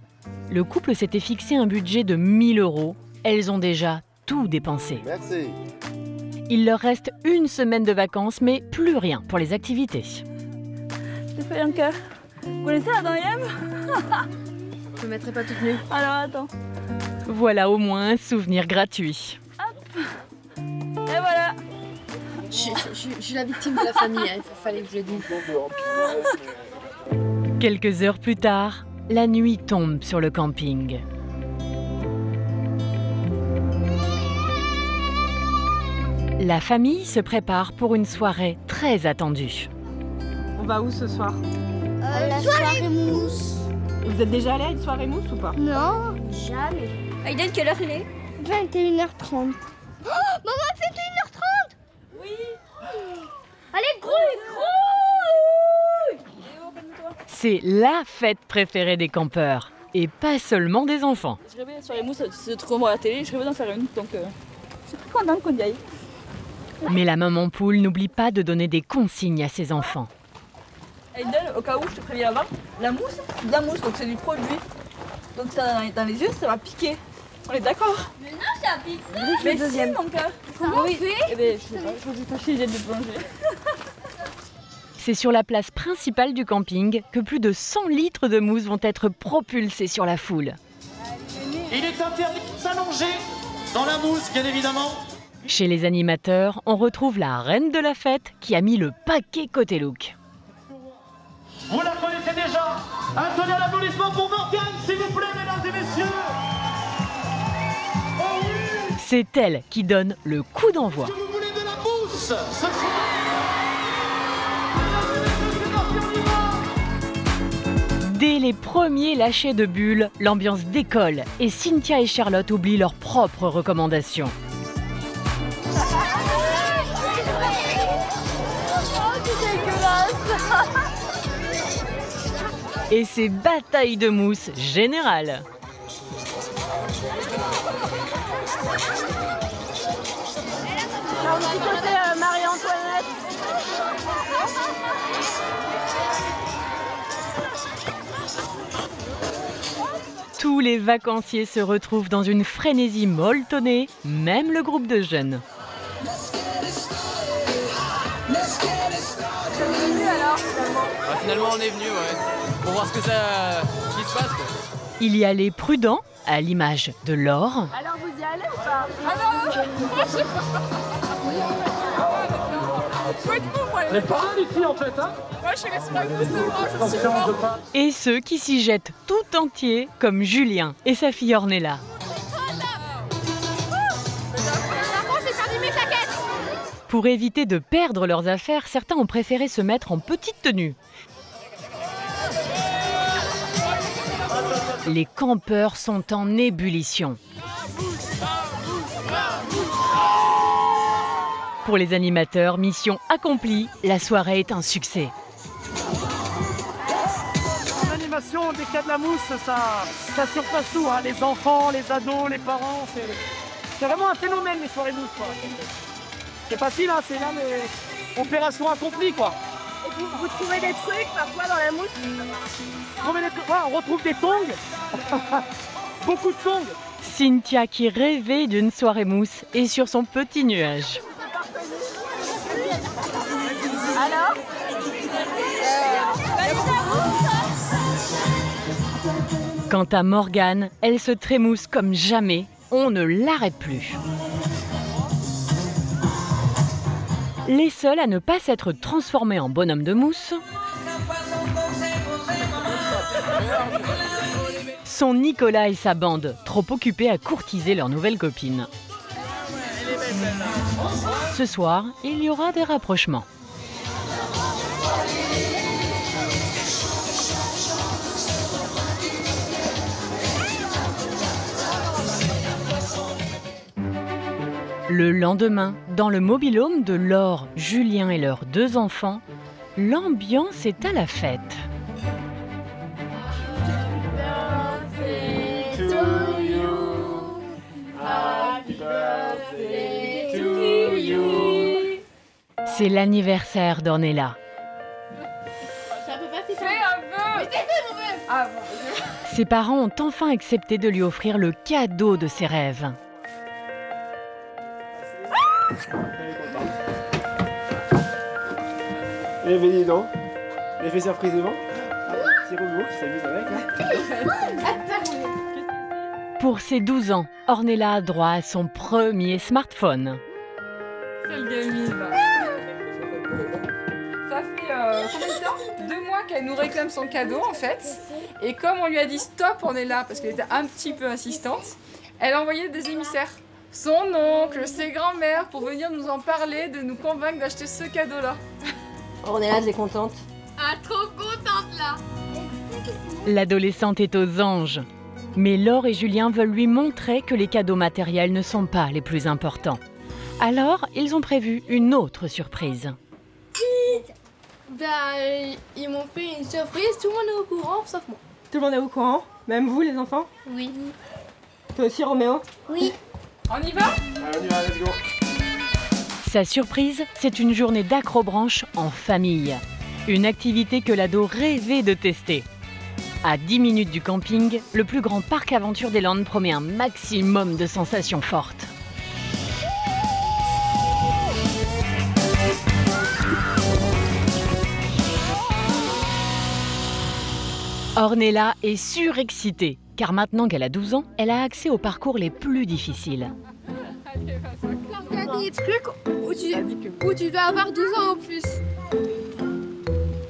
Le couple s'était fixé un budget de 1000 €. Elles ont déjà tout dépensé. Merci. Il leur reste une semaine de vacances, mais plus rien pour les activités. J'ai fait un cœur. Vous connaissez la deuxième? Je ne mettrai pas toute nue. Alors attends. Voilà au moins un souvenir gratuit. Hop. Et voilà. Je suis la victime de la famille, il fallait que je le dise. Quelques heures plus tard, la nuit tombe sur le camping. La famille se prépare pour une soirée très attendue. On va où ce soir? La soirée mousse. Vous êtes déjà allé à une soirée mousse ou pas? Non, jamais. Aïden, quelle heure il est? 21h30. Oh, maman, c'est 21h30? Oui. Allez, gros. C'est la fête préférée des campeurs, et pas seulement des enfants. Je rêvais la soirée mousse, c'est trop bon à la télé, je rêvais d'en faire une, donc je suis très contente qu'on y aille. Mais la maman poule n'oublie pas de donner des consignes à ses enfants. Aïden, au cas où je te préviens avant, la mousse, c'est de la mousse, donc c'est du produit. Donc ça, dans les yeux, ça va piquer. On est d'accord? Mais non, ça pique. Mais si, mon cœur. Ça en fait. Eh bien, je sais pas, je vais tâcher de plonger. C'est sur la place principale du camping que plus de 100 litres de mousse vont être propulsés sur la foule. Il est interdit de s'allonger dans la mousse, bien évidemment. Chez les animateurs, on retrouve la reine de la fête qui a mis le paquet côté look. Vous la connaissez déjà. Un tonnerre d'applaudissements pour Morgane, s'il vous plaît, mesdames et messieurs. Oh oui. C'est elle qui donne le coup d'envoi. Si vous voulez de la mousse, ce sera... Dès les premiers lâchers de bulles, l'ambiance décolle et Cynthia et Charlotte oublient leurs propres recommandations. Et c'est bataille de mousse générale. Un petit côté Marie-Antoinette. Tous les vacanciers se retrouvent dans une frénésie molletonnée, même le groupe de jeunes. Finalement on est venu, ouais, pour voir ce qui se passe, quoi. Il y a les prudents, à l'image de Laure. Alors vous y allez ou pas? Ah non. Faut être bon pour aller. Les parents ici en fait, hein. Moi je suis sur la mousse devant, je suis mort. Et ceux qui s'y jettent tout entier, comme Julien et sa fille Ornella. Pour éviter de perdre leurs affaires, certains ont préféré se mettre en petite tenue. Les campeurs sont en ébullition. Pour les animateurs, mission accomplie, la soirée est un succès. L'animation des cas de la mousse, ça surpasse tout, hein. Les enfants, les ados, les parents, c'est vraiment un phénomène les soirées mousses, quoi. C'est facile, hein, c'est là, mais opération accomplie, quoi. Et vous trouvez des trucs parfois dans la mousse? On retrouve des tongs. Beaucoup de tongs. Cynthia qui rêvait d'une soirée mousse est sur son petit nuage. Alors Quant à Morgane, elle se trémousse comme jamais. On ne l'arrête plus. Les seuls à ne pas s'être transformés en bonhomme de mousse sont Nicolas et sa bande, trop occupés à courtiser leur nouvelle copine. Ce soir, il y aura des rapprochements. Le lendemain, dans le mobil-home de Laure, Julien et leurs 2 enfants, l'ambiance est à la fête. C'est l'anniversaire d'Ornella. Ses parents ont enfin accepté de lui offrir le cadeau de ses rêves. Eh ben dis donc, l'effet surprise devant. Petit robot qui s'amuse avec. Pour ses 12 ans, Ornella a droit à son premier smartphone. Quelle gamine. Ça fait combien de temps? 2 mois qu'elle nous réclame son cadeau en fait. Et comme on lui a dit stop, on est là parce qu'elle était un petit peu insistante, elle a envoyé des émissaires. Son oncle, ses grands-mères pour venir nous en parler, de nous convaincre d'acheter ce cadeau-là. Ornella, t'es contente? Ah, trop contente là! L'adolescente est aux anges. Mais Laure et Julien veulent lui montrer que les cadeaux matériels ne sont pas les plus importants. Alors, ils ont prévu une autre surprise. Ils m'ont fait une surprise, tout le monde est au courant, sauf moi. Tout le monde est au courant? Même vous, les enfants? Oui. Toi aussi, Roméo? Oui. On y va? Allez, on y va, let's go. Sa surprise, c'est une journée d'acrobranche en famille. Une activité que l'ado rêvait de tester. À 10 minutes du camping, le plus grand parc aventure des Landes promet un maximum de sensations fortes. Ornella est surexcitée, car maintenant qu'elle a 12 ans, elle a accès aux parcours les plus difficiles. Il y a des trucs où tu dois avoir 12 ans en plus.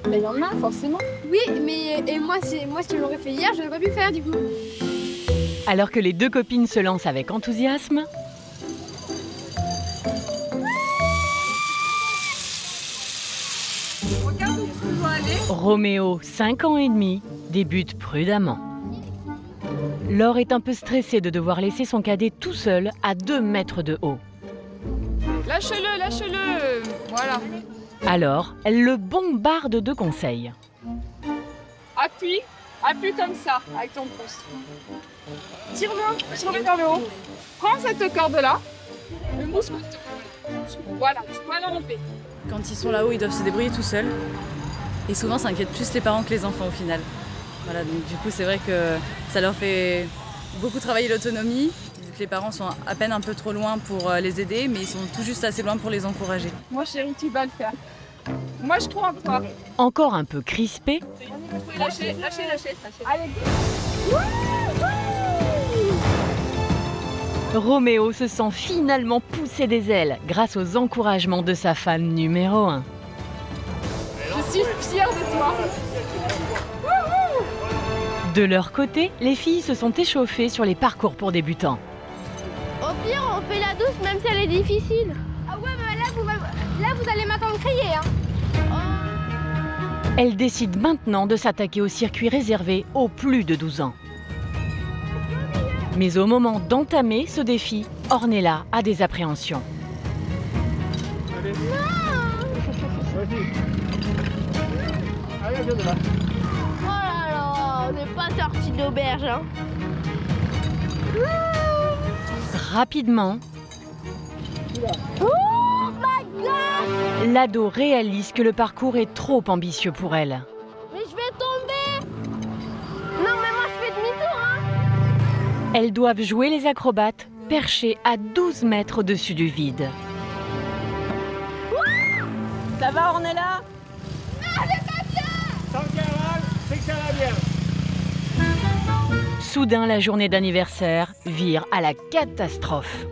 Mais il y en a forcément. Oui, mais et moi si je l'aurais fait hier, je n'aurais pas pu faire du coup. Alors que les 2 copines se lancent avec enthousiasme, Regarde où tu dois aller. Roméo, 5 ans et demi, débute prudemment. Laure est un peu stressée de devoir laisser son cadet tout seul à 2 mètres de haut. Lâche-le, lâche-le. Voilà. Alors, elle le bombarde de conseils. Appuie comme ça, avec ton pouce. Tire-le vers le haut. Prends cette corde-là. Le mousse. Voilà, on fait. Quand ils sont là-haut, ils doivent se débrouiller tout seuls. Et souvent, ça inquiète plus les parents que les enfants au final. Voilà, donc du coup, c'est vrai que ça leur fait beaucoup travailler l'autonomie. Vu que les parents sont à peine un peu trop loin pour les aider, mais ils sont tout juste assez loin pour les encourager. Moi, chérie, tu vas le faire. Moi, je crois en toi. Encore un peu crispée, Lâchez. Allez. Roméo se sent finalement pousser des ailes grâce aux encouragements de sa fan numéro 1. Je suis fière de toi. De leur côté, les filles se sont échauffées sur les parcours pour débutants. Au pire, on fait la douce même si elle est difficile. Ah ouais, mais là vous allez m'entendre crier. Hein. Elles décident maintenant de s'attaquer au circuit réservé aux plus de 12 ans. Mais au moment d'entamer ce défi, Ornella a des appréhensions. Oh là là, on n'est pas sorti d'auberge. Hein. Rapidement, Oh my god! l'ado réalise que le parcours est trop ambitieux pour elle. Mais je vais tomber! Non mais moi je fais demi-tour hein! Elles doivent jouer les acrobates, perchées à 12 mètres au-dessus du vide. Ça va, Ornella? Non, c'est pas bien! Tant qu'elle râle, c'est que ça va bien. Soudain, la journée d'anniversaire vire à la catastrophe.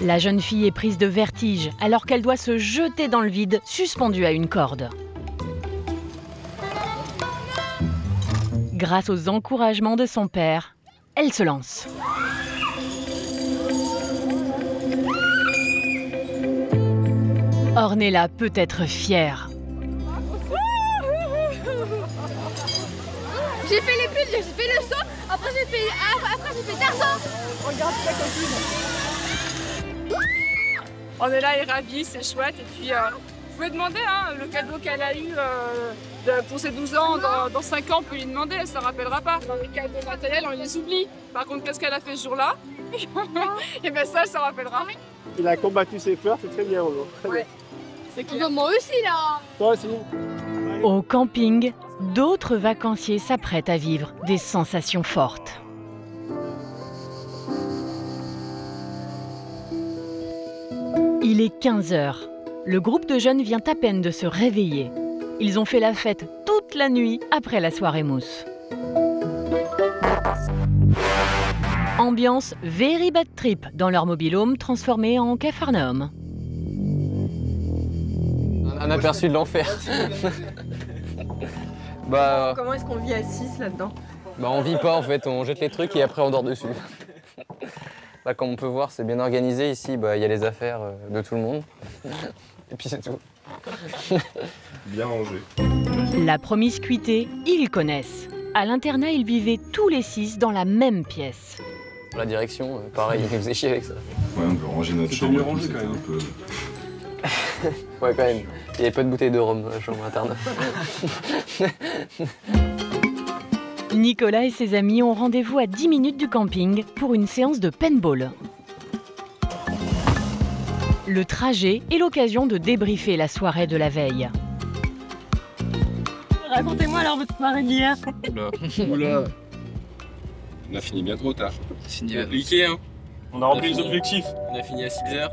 La jeune fille est prise de vertige alors qu'elle doit se jeter dans le vide, suspendue à une corde. Grâce aux encouragements de son père, elle se lance. Ornella peut être fière. J'ai fait les bulles, j'ai fait le saut, après j'ai fait Tarzan. Regarde ta copine. Ornella est ravie, c'est chouette. Et puis, vous pouvez demander hein, le cadeau qu'elle a eu pour ses 12 ans. Dans 5 ans, on peut lui demander, elle ne se rappellera pas. Dans les cadeaux matériels, on les oublie. Par contre, qu'est-ce qu'elle a fait ce jour-là? Et bien ça, elle s'en rappellera. Il a combattu ses peurs, c'est très bien, Romain. Très bien. C'est clair. Moi aussi là. Toi aussi. Au camping, d'autres vacanciers s'apprêtent à vivre des sensations fortes. Il est 15 h. Le groupe de jeunes vient à peine de se réveiller. Ils ont fait la fête toute la nuit après la soirée mousse. Ambiance very bad trip dans leur mobil-home transformé en capharnaüm. Un aperçu de l'enfer. Bah, Comment est-ce qu'on vit à 6 là-dedans? bah on vit pas en fait, on jette les trucs et après on dort dessus. Là comme on peut voir c'est bien organisé ici, bah, y a les affaires de tout le monde. Et puis c'est tout. Bien rangé. La promiscuité, ils connaissent. À l'internat, ils vivaient tous les 6 dans la même pièce. La direction, pareil, il nous faisait chier avec ça. Ouais, on peut ranger notre chambre. mieux rangé quand même. Un peu... Ouais quand même, il y avait pas de bouteille de rhum dans la chambre interne. Nicolas et ses amis ont rendez-vous à 10 minutes du camping pour une séance de paintball. Le trajet est l'occasion de débriefer la soirée de la veille. Racontez-moi alors votre soirée d'hier. Oula. On a fini bien trop tard. C'est fini appliqué, hein. On a rempli les objectifs. On a fini à 6 h.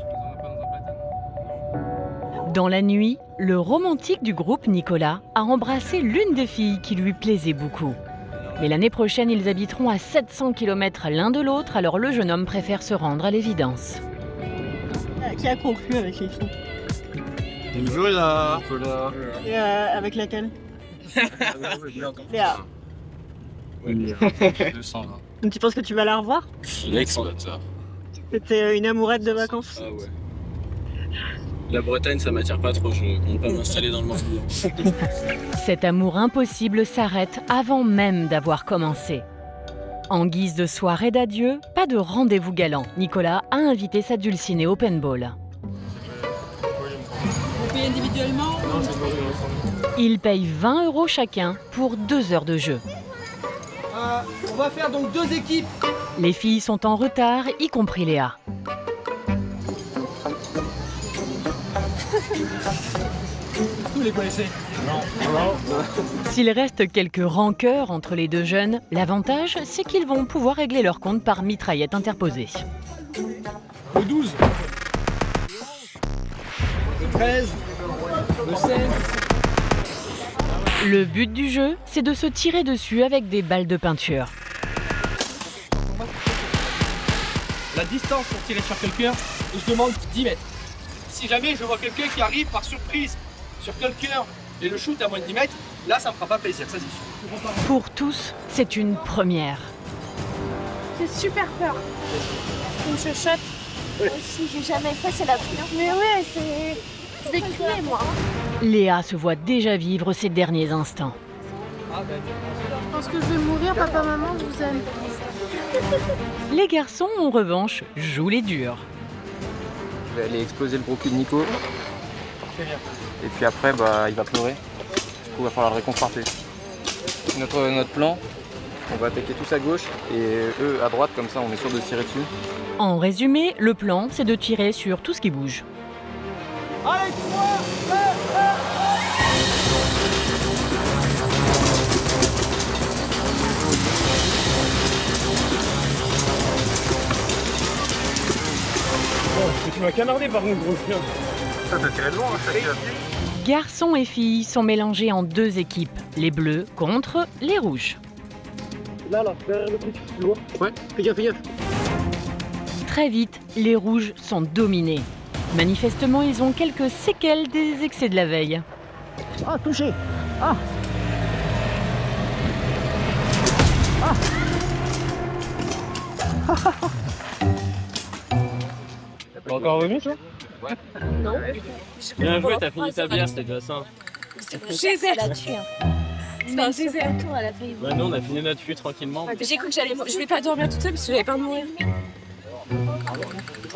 Dans la nuit, le romantique du groupe, Nicolas, a embrassé l'une des filles qui lui plaisait beaucoup. Mais l'année prochaine, ils habiteront à 700 km l'un de l'autre, alors le jeune homme préfère se rendre à l'évidence. Qui a conclu avec les filles? Nicolas. Et avec laquelle? Léa. Donc tu penses que tu vas la revoir? L'exploiteur. C'était une amourette de vacances? Ah ouais. La Bretagne, ça m'attire pas trop, je compte pas m'installer dans le Morbihan. Cet amour impossible s'arrête avant même d'avoir commencé. En guise de soirée d'adieu, pas de rendez-vous galant. Nicolas a invité sa dulcinée au paintball. Vous payez individuellement? Ils payent 20 € chacun pour 2 heures de jeu. On va faire donc 2 équipes. Les filles sont en retard, y compris Léa. Vous les connaissez? S'il reste quelques rancœurs entre les deux jeunes, l'avantage, c'est qu'ils vont pouvoir régler leur compte par mitraillette interposée. Le 12. Le 13. Le but du jeu, c'est de se tirer dessus avec des balles de peinture. La distance pour tirer sur quelqu'un, je demande 10 mètres. Si jamais je vois quelqu'un qui arrive par surprise sur quelqu'un et le shoot à moins de 10 mètres, là ça me fera pas plaisir, ça c'est sûr. Pour tous, c'est une première. J'ai super peur. Une chuchote. Aussi, j'ai jamais fait, c'est la pire. Mais ouais, c'est... Je vais crier, moi. Léa se voit déjà vivre ses derniers instants. Je pense que je vais mourir, papa, maman, je vous aime. Les garçons, en revanche, jouent les durs. Je vais aller exploser le gros cul de Nico. Et puis après, bah, il va pleurer. Du coup, il va falloir le réconforter. Notre plan, on va attaquer tous à gauche et eux à droite, comme ça on est sûr de se tirer dessus. En résumé, le plan, c'est de tirer sur tout ce qui bouge. Allez, Tu m'as canardé par contre, gros chien. Ça t'a tiré de loin, ça. Garçons et filles sont mélangés en deux équipes, les bleus contre les rouges. Là, derrière le truc, tu vois. Ouais, fais gaffe, fais gaffe. Très vite, les rouges sont dominés. Manifestement, ils ont quelques séquelles des excès de la veille. Ah, touché. Ah. Ah. T'es encore revenu, toi? Ouais. Non. Bien joué, t'as fini ta bière, c'était déjà ça. Geyser. Elle a tué. C'était un geyser. Bah non, on a fini notre fuite tranquillement. J'ai cru que je voulais pas dormir toute seule parce que j'avais peur de mourir.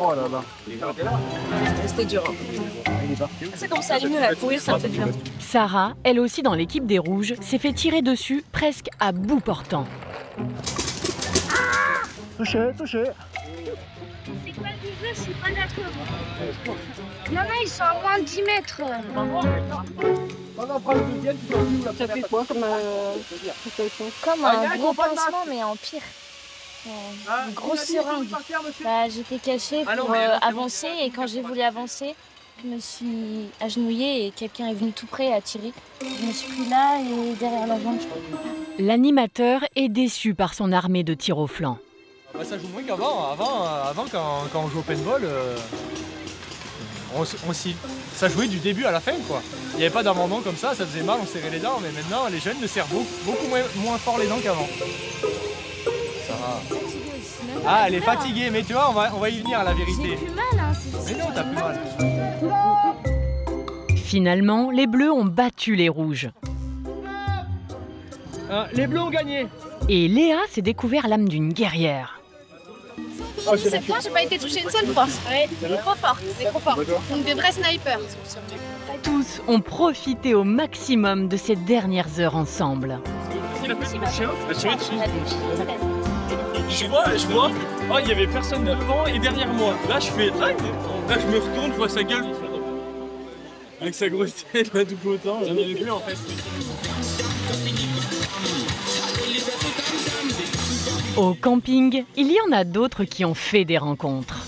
Oh là là. C'était dur. C'est comme ça, aller mieux à courir, ça me fait du bien. Sarah, elle aussi dans l'équipe des rouges, s'est fait tirer dessus presque à bout portant. Touché, touché. C'est quoi le jeu? Je suis pas d'accord. Il y en a, ils sont à moins de 10 mètres. Ça fait quoi comme Comme un gros pansement, mais en pire. Une grosse seringue. Bah, j'étais cachée pour avancer et quand j'ai voulu avancer, je me suis agenouillée et quelqu'un est venu tout près et a tiré. Je me suis pris là et derrière la jambe. L'animateur est déçu par son armée de tirs au flanc. Bah, ça joue moins qu'avant. Avant quand on joue au paintball, ça jouait du début à la fin, quoi. Il n'y avait pas d'abandon comme ça faisait mal, on serrait les dents, mais maintenant les jeunes ne serrent beaucoup moins fort les dents qu'avant. Ça va. Ah, elle est fatiguée, mais tu vois, on va y venir à la vérité. J'ai plus mal, hein, mais non, t'as plus mal. Finalement, les bleus ont battu les rouges. Les bleus ont gagné. Et Léa s'est découvert l'âme d'une guerrière. Cette fois, j'ai pas été touchée une seule fois. Ouais, trop fort, c'est trop fort. Donc des vrais snipers. Tous ont profité au maximum de ces dernières heures ensemble. Je vois, oh, il y avait personne devant et derrière moi. Là, je fais, là, je me retourne, je vois sa gueule. Avec sa grosse tête, là, tout autant, j'en avais plus en fait. Au camping, il y en a d'autres qui ont fait des rencontres.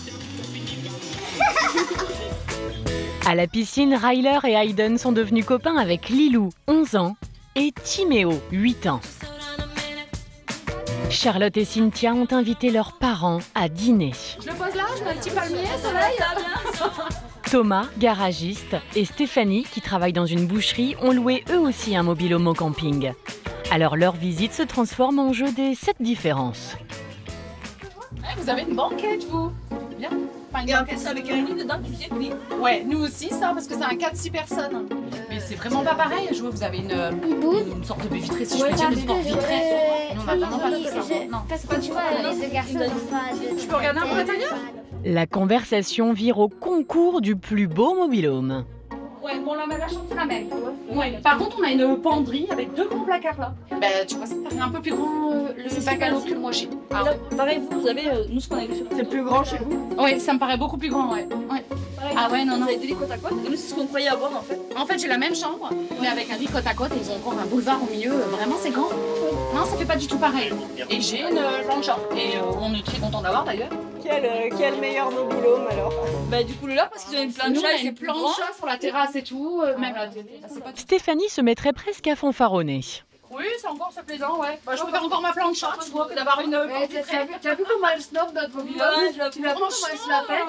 À la piscine, Ryler et Hayden sont devenus copains avec Lilou, 11 ans, et Timéo, 8 ans. Charlotte et Cynthia ont invité leurs parents à dîner. Je le pose là, je mets un petit palmier, ça va. Thomas, garagiste, et Stéphanie, qui travaille dans une boucherie, ont loué eux aussi un mobil-home au camping. Alors leur visite se transforme en jeu des 7 différences. Vous avez une banquette, vous? Bien. Enfin, une banquette avec un lit dedans qui fait oui. Ouais, nous aussi, ça, parce que c'est un 4-6 personnes. Mais c'est vraiment pas pareil. Je vois que vous avez une sorte de baie vitrée, si je peux dire, une porte vitrée. Nous, on a vraiment pas tout ça. Non. Parce que tu vois, les deux garçons, je peux regarder un peu l'intérieur? La conversation vire au concours du plus beau mobil-home. Ouais, bon, là, la chambre, c'est la même. Ouais. Par contre, on a une penderie avec 2 grands placards là. Bah, tu vois, c'est un peu plus grand le bac à l'eau que moi chez nous. Ah, pareil, vous avez, nous, ce qu'on a vu. C'est plus grand chez vous? Oui, ça me paraît beaucoup plus grand, ouais. Pareil, Ah ouais, non, non. Vous avez 2 lits côte à côte. Et nous, c'est ce qu'on croyait avoir en fait. En fait, j'ai la même chambre, mais avec un lit côte à côte et ils ont encore un boulevard au milieu. Vraiment, c'est grand. Non, ça fait pas du tout pareil. Et j'ai une plancha. Et on est très content d'avoir d'ailleurs. Quel meilleur mobil-home alors? Bah du coup le leur parce qu'ils ont une plancha, Nous, on a c'est une plus plancha grand. sur la terrasse et tout, même la télé. Stéphanie se mettrait presque à fanfaronner. Oui, c'est encore c'est plaisant, ouais. Bah, je préfère encore ma plancha, tu vois, que d'avoir une. Tu as vu comment elle snob notre mobil-home? Tu l'as vu comment elle se la fait?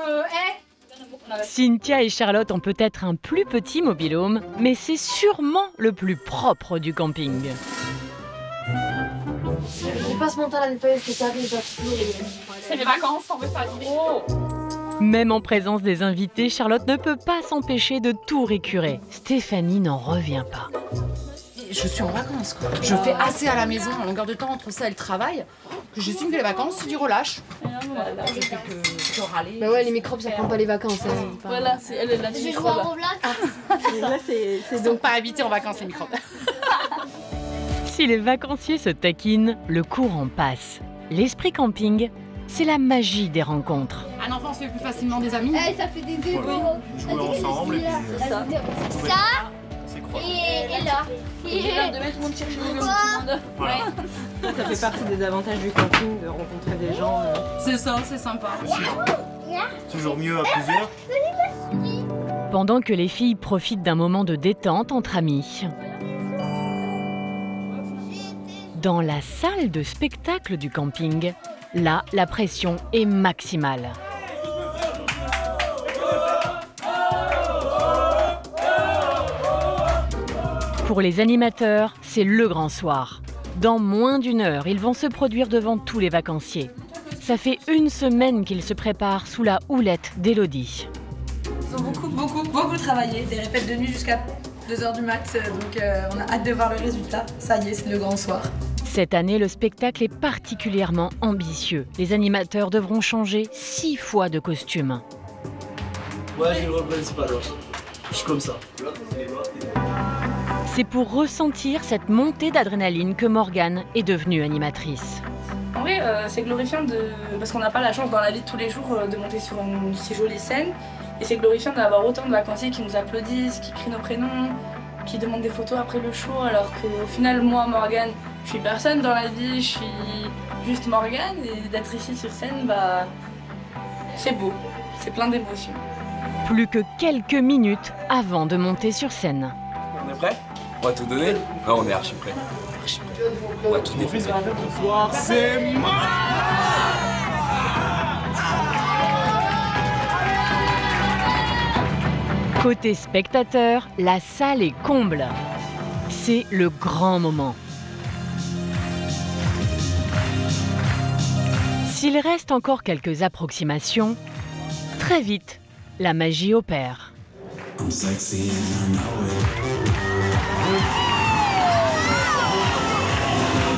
Cynthia et Charlotte ont peut-être un plus petit mobil-home, mais c'est sûrement le plus propre du camping. On passe mon temps à nettoyer ce que ça arrive. C'est les vacances, on veut pas dire. Même en présence des invités, Charlotte ne peut pas s'empêcher de tout récurer. Stéphanie n'en revient pas. Je suis en vacances, quoi. Je fais assez à la maison, en longueur de temps, entre ça et le travail, que j'estime que les vacances, c'est du relâche. Je fais que râler. Bah ouais, les microbes, ça prend pas les vacances. Hein. Voilà, c'est elle la J'ai microbe. Là, c'est donc pas habité en vacances, les microbes. Si les vacanciers se taquinent, le courant passe. L'esprit camping, c'est la magie des rencontres. Un enfant se fait plus facilement des amis. Ça fait des deux. Jouer ensemble et puis Ça et là. Et là, demain, tout le monde cherche le monde. voilà. Ça fait partie des avantages du camping, de rencontrer des gens. C'est ça, c'est sympa. Toujours mieux à plusieurs. Pendant que les filles profitent d'un moment de détente entre amis, dans la salle de spectacle du camping, là, la pression est maximale. Pour les animateurs, c'est le grand soir. Dans moins d'1 heure, ils vont se produire devant tous les vacanciers. Ça fait 1 semaine qu'ils se préparent sous la houlette d'Élodie. Ils ont beaucoup travaillé, des répètes de nuit jusqu'à 2h du mat, donc on a hâte de voir le résultat. Ça y est, c'est le grand soir. Cette année, le spectacle est particulièrement ambitieux. Les animateurs devront changer 6 fois de costume. Ouais, j'ai le rôle principal, ouais. Je suis comme ça. C'est pour ressentir cette montée d'adrénaline que Morgane est devenue animatrice. En vrai, c'est glorifiant parce qu'on n'a pas la chance dans la vie de tous les jours de monter sur une si jolie scène. Et c'est glorifiant d'avoir autant de vacanciers qui nous applaudissent, qui crient nos prénoms, qui demandent des photos après le show, alors qu'au final, moi, Morgane, je suis personne dans la vie, je suis juste Morgane, et d'être ici sur scène, bah, c'est beau, c'est plein d'émotions. Plus que quelques minutes avant de monter sur scène. On est prêt? On va tout donner? Non, on est archi prêt. On va tout défoncer. Ce soir, c'est moi! Côté spectateur, la salle est comble. C'est le grand moment. S'il reste encore quelques approximations, très vite, la magie opère.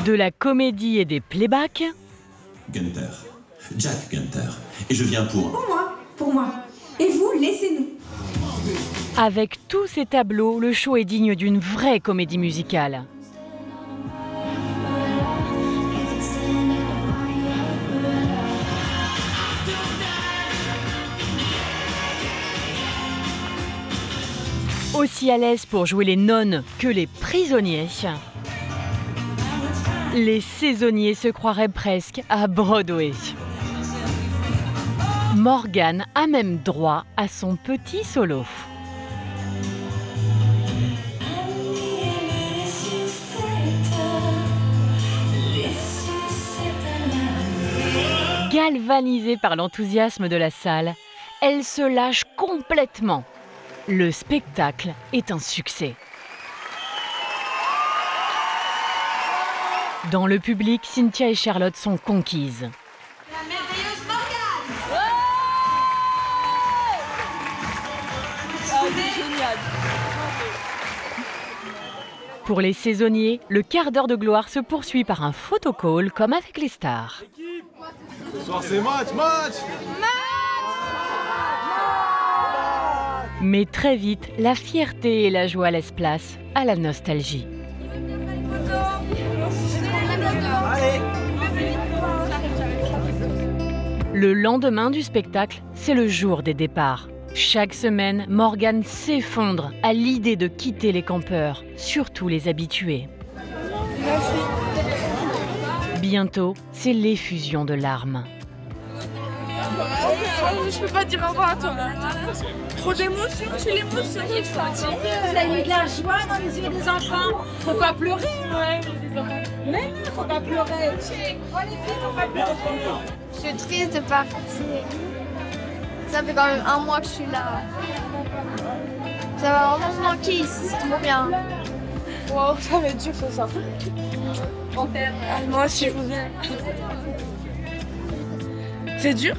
De la comédie et des playbacks. Gunther. Jack Gunther. Et je viens pour... Pour moi. Et vous, laissez-nous. Avec tous ces tableaux, le show est digne d'une vraie comédie musicale. Aussi à l'aise pour jouer les nonnes que les prisonniers. Les saisonniers se croiraient presque à Broadway. Morgane a même droit à son petit solo. Galvanisée par l'enthousiasme de la salle, elle se lâche complètement. Le spectacle est un succès. Dans le public, Cynthia et Charlotte sont conquises. Pour les saisonniers, le quart d'heure de gloire se poursuit par un photocall comme avec les stars. Ce soir, c'est match! Mais très vite, la fierté et la joie laissent place à la nostalgie. Le lendemain du spectacle, c'est le jour des départs. Chaque semaine, Morgane s'effondre à l'idée de quitter les campeurs, surtout les habitués. Merci. Bientôt, c'est l'effusion de larmes. Je peux pas dire au revoir à toi. Trop d'émotions, c'est l'émotion qui te fatigue. Vous avez de la joie dans les yeux des enfants. Faut pas pleurer. Ouais. Mais non, faut pas pleurer. Oh les filles, faut pas pleurer. Je suis triste de partir. Ça fait quand même 1 mois que je suis là. Ça va vraiment me manquer ici, c'est trop bien. Wow, ça va être dur ce soir. Moi aussi, je vous aime. C'est dur?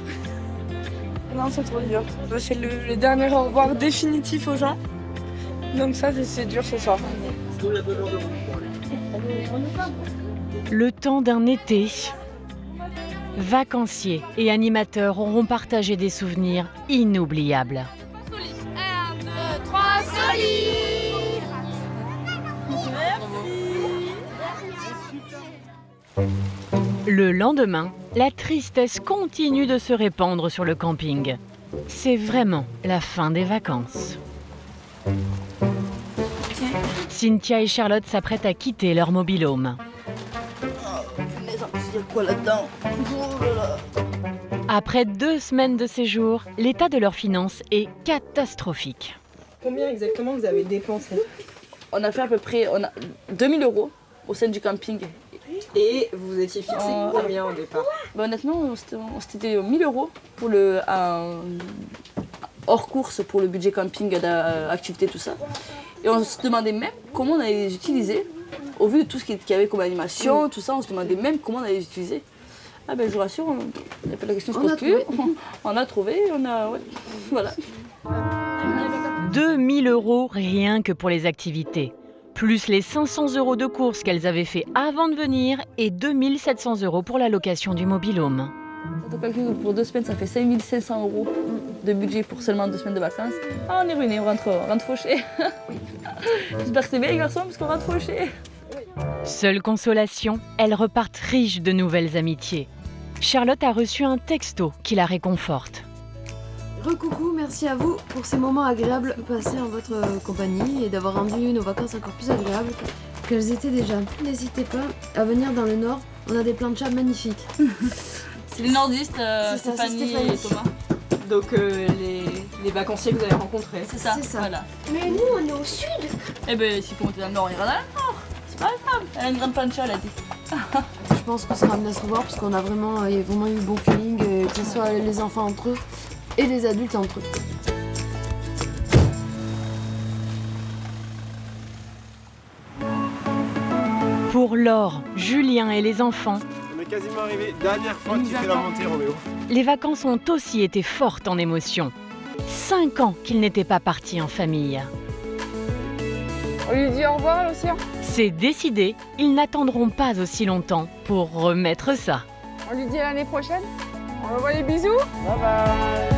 Non, c'est trop dur. C'est le dernier au revoir définitif aux gens. Donc ça, c'est dur ce soir. Le temps d'un été, vacanciers et animateurs auront partagé des souvenirs inoubliables. 1, 2, 3, solide. Le lendemain, la tristesse continue de se répandre sur le camping. C'est vraiment la fin des vacances. Cynthia et Charlotte s'apprêtent à quitter leur mobil-home. Après 2 semaines de séjour, l'état de leurs finances est catastrophique. Combien exactement vous avez dépensé? On a fait à peu près 2000 € au sein du camping. Et vous étiez fixé combien au départ? Honnêtement, c'était 1000 € pour hors course pour le budget camping, activité, tout ça. Et on se demandait même comment on allait les utiliser. Au vu de tout ce qu'il y avait comme animation, tout ça, on se demandait même comment on allait les utiliser. Ah ben je vous rassure, la question se pose plus. On a trouvé, ouais, voilà. 2000 € rien que pour les activités, plus les 500 € de courses qu'elles avaient fait avant de venir et 2700 € pour la location du mobil-home. Pour 2 semaines, ça fait 5500 € de budget pour seulement 2 semaines de vacances. Ah, on est ruinés, on rentre fauché. J'espère que c'est bien les garçons parce qu'on rentre fauché. Seule consolation, elles repartent riches de nouvelles amitiés. Charlotte a reçu un texto qui la réconforte. Recoucou, merci à vous pour ces moments agréables passés en votre compagnie et d'avoir rendu nos vacances encore plus agréables qu'elles étaient déjà. N'hésitez pas à venir dans le Nord, on a des planchas magnifiques. C'est les nordistes, Stéphanie et Thomas. Donc les vacanciers que vous avez rencontrés. C'est ça, voilà. Mais nous, on est au sud. Eh ben, si on était dans le Nord, on ira dans le Nord. C'est pas grave, elle a une grande plancha, elle a dit. Je pense qu'on sera amené à se revoir parce qu'on a vraiment eu bon feeling, que ce soit les enfants entre eux et les adultes entre eux. Pour Laure, Julien et les enfants, on est quasiment arrivé. Dernière fois que tu fais la montée, Roméo. Les vacances ont aussi été fortes en émotions. 5 ans qu'ils n'étaient pas partis en famille. On lui dit au revoir à l'océan. C'est décidé, ils n'attendront pas aussi longtemps pour remettre ça. On lui dit à l'année prochaine. On envoie les bisous. Bye bye.